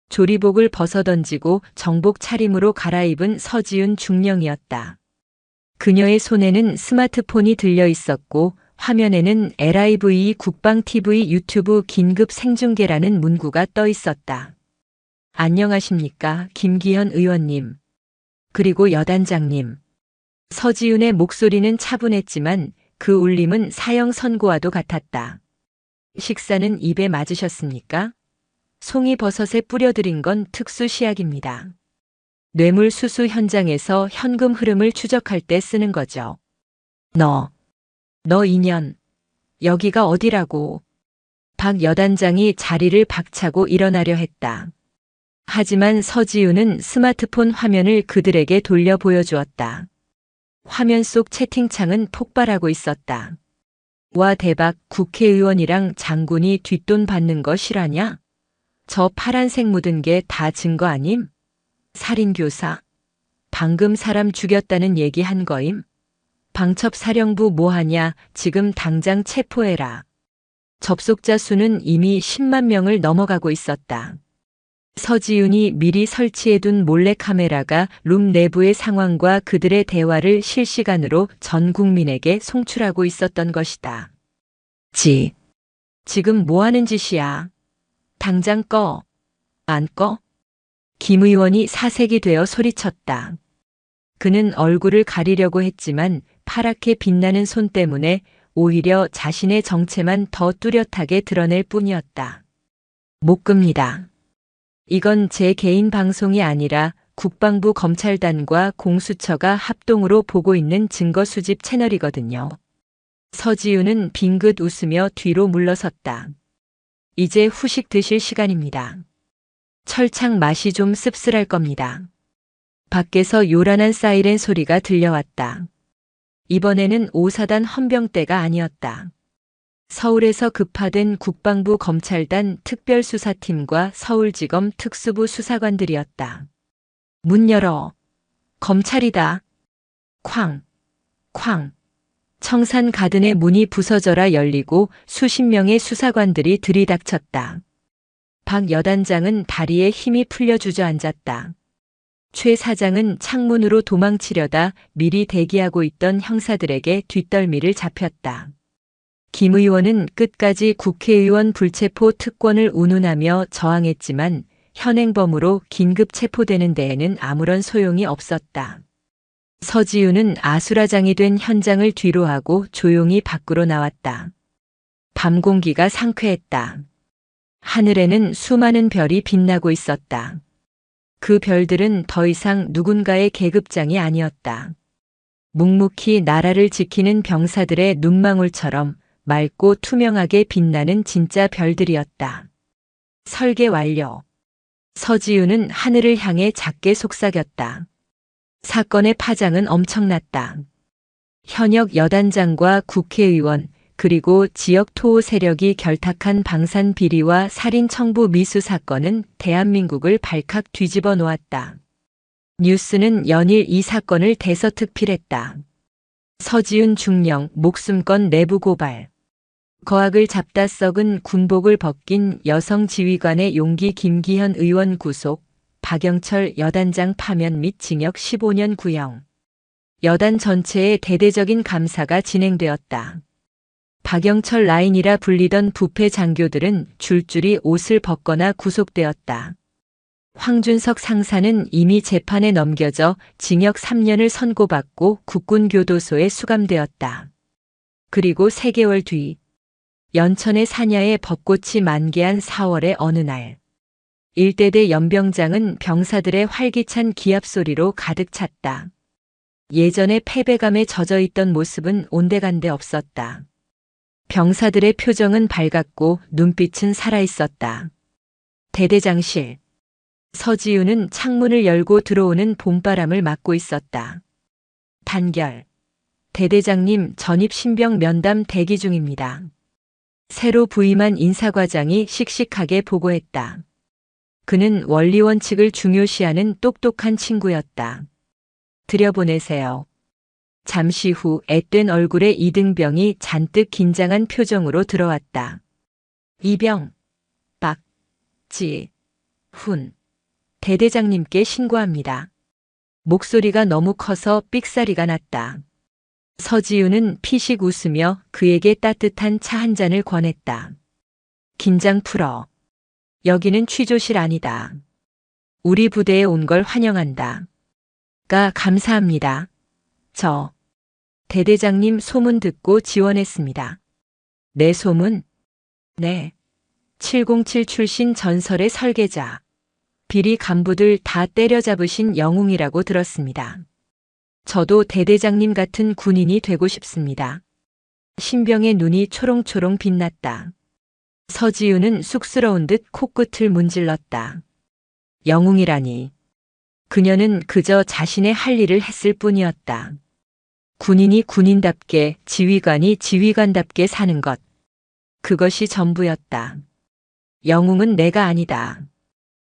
조리복을 벗어던지고 정복 차림으로 갈아입은 서지윤 중령이었다. 그녀의 손에는 스마트폰이 들려 있었고 화면에는 LIVE 국방TV 유튜브 긴급 생중계라는 문구가 떠 있었다. 안녕하십니까, 김기현 의원님. 그리고 여단장님. 서지윤의 목소리는 차분했지만 그 울림은 사형 선고와도 같았다. 식사는 입에 맞으셨습니까? 송이버섯에 뿌려들인 건 특수 시약입니다. 뇌물 수수 현장에서 현금 흐름을 추적할 때 쓰는 거죠. 너 인연. 여기가 어디라고. 박 여단장이 자리를 박차고 일어나려 했다. 하지만 서지우는 스마트폰 화면을 그들에게 돌려 보여주었다. 화면 속 채팅창은 폭발하고 있었다. 와 대박, 국회의원이랑 장군이 뒷돈 받는 거 실화냐? 저 파란색 묻은 게 다 증거 아님? 살인교사. 방금 사람 죽였다는 얘기 한 거임? 방첩사령부 뭐하냐, 지금 당장 체포해라. 접속자 수는 이미 10만 명을 넘어가고 있었다. 서지훈이 미리 설치해둔 몰래카메라가 룸 내부의 상황과 그들의 대화를 실시간으로 전 국민에게 송출하고 있었던 것이다. 지금 뭐 하는 짓이야? 당장 꺼. 안 꺼? 김 의원이 사색이 되어 소리쳤다. 그는 얼굴을 가리려고 했지만 파랗게 빛나는 손 때문에 오히려 자신의 정체만 더 뚜렷하게 드러낼 뿐이었다. 못 끕니다. 이건 제 개인 방송이 아니라 국방부 검찰단과 공수처가 합동으로 보고 있는 증거 수집 채널이거든요. 서지우는 빙긋 웃으며 뒤로 물러섰다. 이제 후식 드실 시간입니다. 철창 맛이 좀 씁쓸할 겁니다. 밖에서 요란한 사이렌 소리가 들려왔다. 이번에는 오사단 헌병대가 아니었다. 서울에서 급파된 국방부 검찰단 특별수사팀과 서울지검 특수부 수사관들이었다. 문 열어. 검찰이다. 쾅, 쾅. 청산 가든의 문이 부서져라 열리고 수십 명의 수사관들이 들이닥쳤다. 박 여단장은 다리에 힘이 풀려 주저앉았다. 최 사장은 창문으로 도망치려다 미리 대기하고 있던 형사들에게 뒷덜미를 잡혔다. 김 의원은 끝까지 국회의원 불체포 특권을 운운하며 저항했지만 현행범으로 긴급 체포되는 데에는 아무런 소용이 없었다. 서지우는 아수라장이 된 현장을 뒤로하고 조용히 밖으로 나왔다. 밤 공기가 상쾌했다. 하늘에는 수많은 별이 빛나고 있었다. 그 별들은 더 이상 누군가의 계급장이 아니었다. 묵묵히 나라를 지키는 병사들의 눈망울처럼 맑고 투명하게 빛나는 진짜 별들이었다. 설계 완료. 서지우는 하늘을 향해 작게 속삭였다. 사건의 파장은 엄청났다. 현역 여단장과 국회의원 그리고 지역 토호 세력이 결탁한 방산 비리와 살인 청부 미수 사건은 대한민국을 발칵 뒤집어 놓았다. 뉴스는 연일 이 사건을 대서특필했다. 서지훈 중령 목숨건 내부 고발. 거악을 잡다 썩은 군복을 벗긴 여성 지휘관의 용기. 김기현 의원 구속. 박영철 여단장 파면 및 징역 15년 구형. 여단 전체의 대대적인 감사가 진행되었다. 박영철 라인이라 불리던 부패 장교들은 줄줄이 옷을 벗거나 구속되었다. 황준석 상사는 이미 재판에 넘겨져 징역 3년을 선고받고 국군교도소에 수감되었다. 그리고 3개월 뒤 연천의 사냐에 벚꽃이 만개한 4월의 어느 날 일대대 연병장은 병사들의 활기찬 기합 소리로 가득 찼다. 예전의 패배감에 젖어있던 모습은 온데간데 없었다. 병사들의 표정은 밝았고 눈빛은 살아있었다. 대대장실. 서지우는 창문을 열고 들어오는 봄바람을 맞고 있었다. 단결. 대대장님, 전입 신병 면담 대기 중입니다. 새로 부임한 인사과장이 씩씩하게 보고했다. 그는 원리원칙을 중요시하는 똑똑한 친구였다. 들여보내세요. 잠시 후 앳된 얼굴에 이등병이 잔뜩 긴장한 표정으로 들어왔다. 이병, 박, 지, 훈. 대대장님께 신고합니다. 목소리가 너무 커서 삑사리가 났다. 서지우는 피식 웃으며 그에게 따뜻한 차 한 잔을 권했다. 긴장 풀어. 여기는 취조실 아니다. 우리 부대에 온 걸 환영한다. 감사합니다. 대대장님 소문 듣고 지원했습니다. 내 소문? 네. 707 출신 전설의 설계자. 비리 간부들 다 때려잡으신 영웅이라고 들었습니다. 저도 대대장님 같은 군인이 되고 싶습니다. 신병의 눈이 초롱초롱 빛났다. 서지우는 쑥스러운 듯 코끝을 문질렀다. 영웅이라니. 그녀는 그저 자신의 할 일을 했을 뿐이었다. 군인이 군인답게, 지휘관이 지휘관답게 사는 것. 그것이 전부였다. 영웅은 내가 아니다.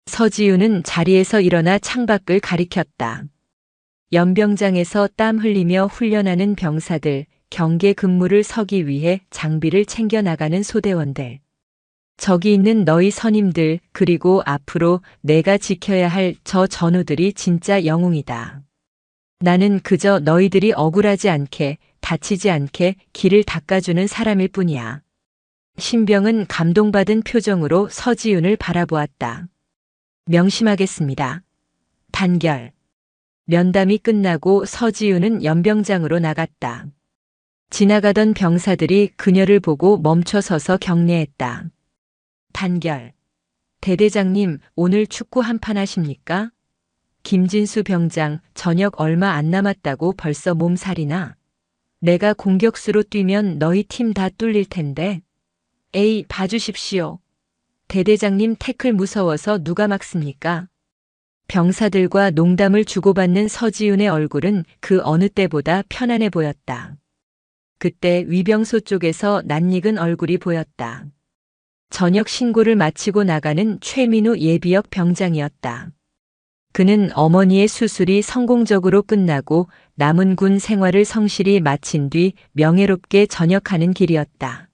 서지우는 자리에서 일어나 창밖을 가리켰다. 연병장에서 땀 흘리며 훈련하는 병사들, 경계 근무를 서기 위해 장비를 챙겨 나가는 소대원들. 저기 있는 너희 선임들, 그리고 앞으로 내가 지켜야 할 저 전우들이 진짜 영웅이다. 나는 그저 너희들이 억울하지 않게, 다치지 않게 길을 닦아주는 사람일 뿐이야. 신병은 감동받은 표정으로 서지훈을 바라보았다. 명심하겠습니다. 단결. 면담이 끝나고 서지훈은 연병장으로 나갔다. 지나가던 병사들이 그녀를 보고 멈춰서서 경례했다. 단결. 대대장님, 오늘 축구 한판 하십니까? 김진수 병장, 저녁 얼마 안 남았다고 벌써 몸살이나? 내가 공격수로 뛰면 너희 팀 다 뚫릴 텐데. 에이, 봐주십시오. 대대장님 태클 무서워서 누가 막습니까? 병사들과 농담을 주고받는 서지훈의 얼굴은 그 어느 때보다 편안해 보였다. 그때 위병소 쪽에서 낯익은 얼굴이 보였다. 저녁 신고를 마치고 나가는 최민우 예비역 병장이었다. 그는 어머니의 수술이 성공적으로 끝나고 남은 군 생활을 성실히 마친 뒤 명예롭게 전역하는 길이었다.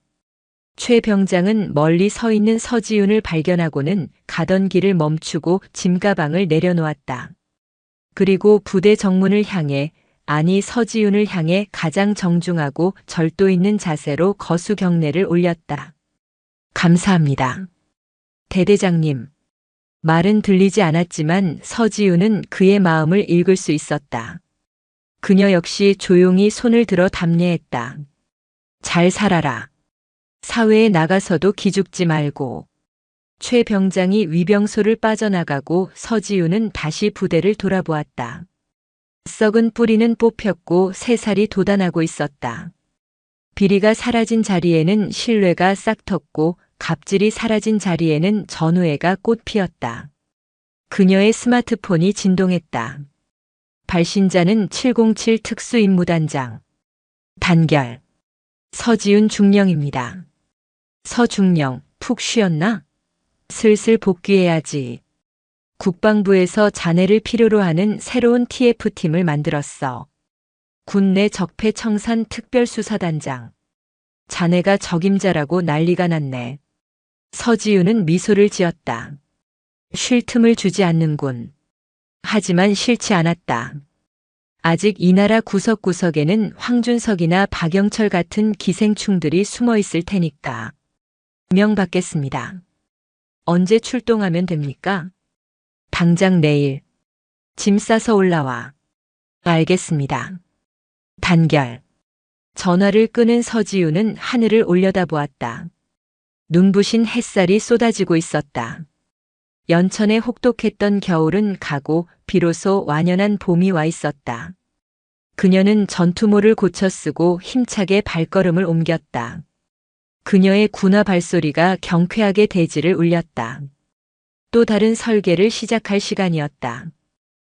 최 병장은 멀리 서 있는 서지훈을 발견하고는 가던 길을 멈추고 짐가방을 내려놓았다. 그리고 부대 정문을 향해, 아니 서지훈을 향해 가장 정중하고 절도 있는 자세로 거수 경례를 올렸다. 감사합니다. 대대장님. 말은 들리지 않았지만 서지훈은 그의 마음을 읽을 수 있었다. 그녀 역시 조용히 손을 들어 답례했다. 잘 살아라. 사회에 나가서도 기죽지 말고. 최 병장이 위병소를 빠져나가고 서지훈은 다시 부대를 돌아보았다. 썩은 뿌리는 뽑혔고 새살이 돋아나고 있었다. 비리가 사라진 자리에는 신뢰가 싹 텄고 갑질이 사라진 자리에는 전우애가 꽃 피었다. 그녀의 스마트폰이 진동했다. 발신자는 707 특수임무단장. 단결. 서지훈 중령입니다. 서중령, 푹 쉬었나? 슬슬 복귀해야지. 국방부에서 자네를 필요로 하는 새로운 TF팀을 만들었어. 군내 적폐 청산 특별수사단장. 자네가 적임자라고 난리가 났네. 서지훈은 미소를 지었다. 쉴 틈을 주지 않는군. 하지만 싫지 않았다. 아직 이 나라 구석구석에는 황준석이나 박영철 같은 기생충들이 숨어 있을 테니까. 명받겠습니다. 언제 출동하면 됩니까? 당장 내일. 짐 싸서 올라와. 알겠습니다. 단결. 전화를 끄는 서지훈은 하늘을 올려다보았다. 눈부신 햇살이 쏟아지고 있었다. 연천에 혹독했던 겨울은 가고 비로소 완연한 봄이 와 있었다. 그녀는 전투모를 고쳐 쓰고 힘차게 발걸음을 옮겼다. 그녀의 군화 발소리가 경쾌하게 대지를 울렸다. 또 다른 설계를 시작할 시간이었다.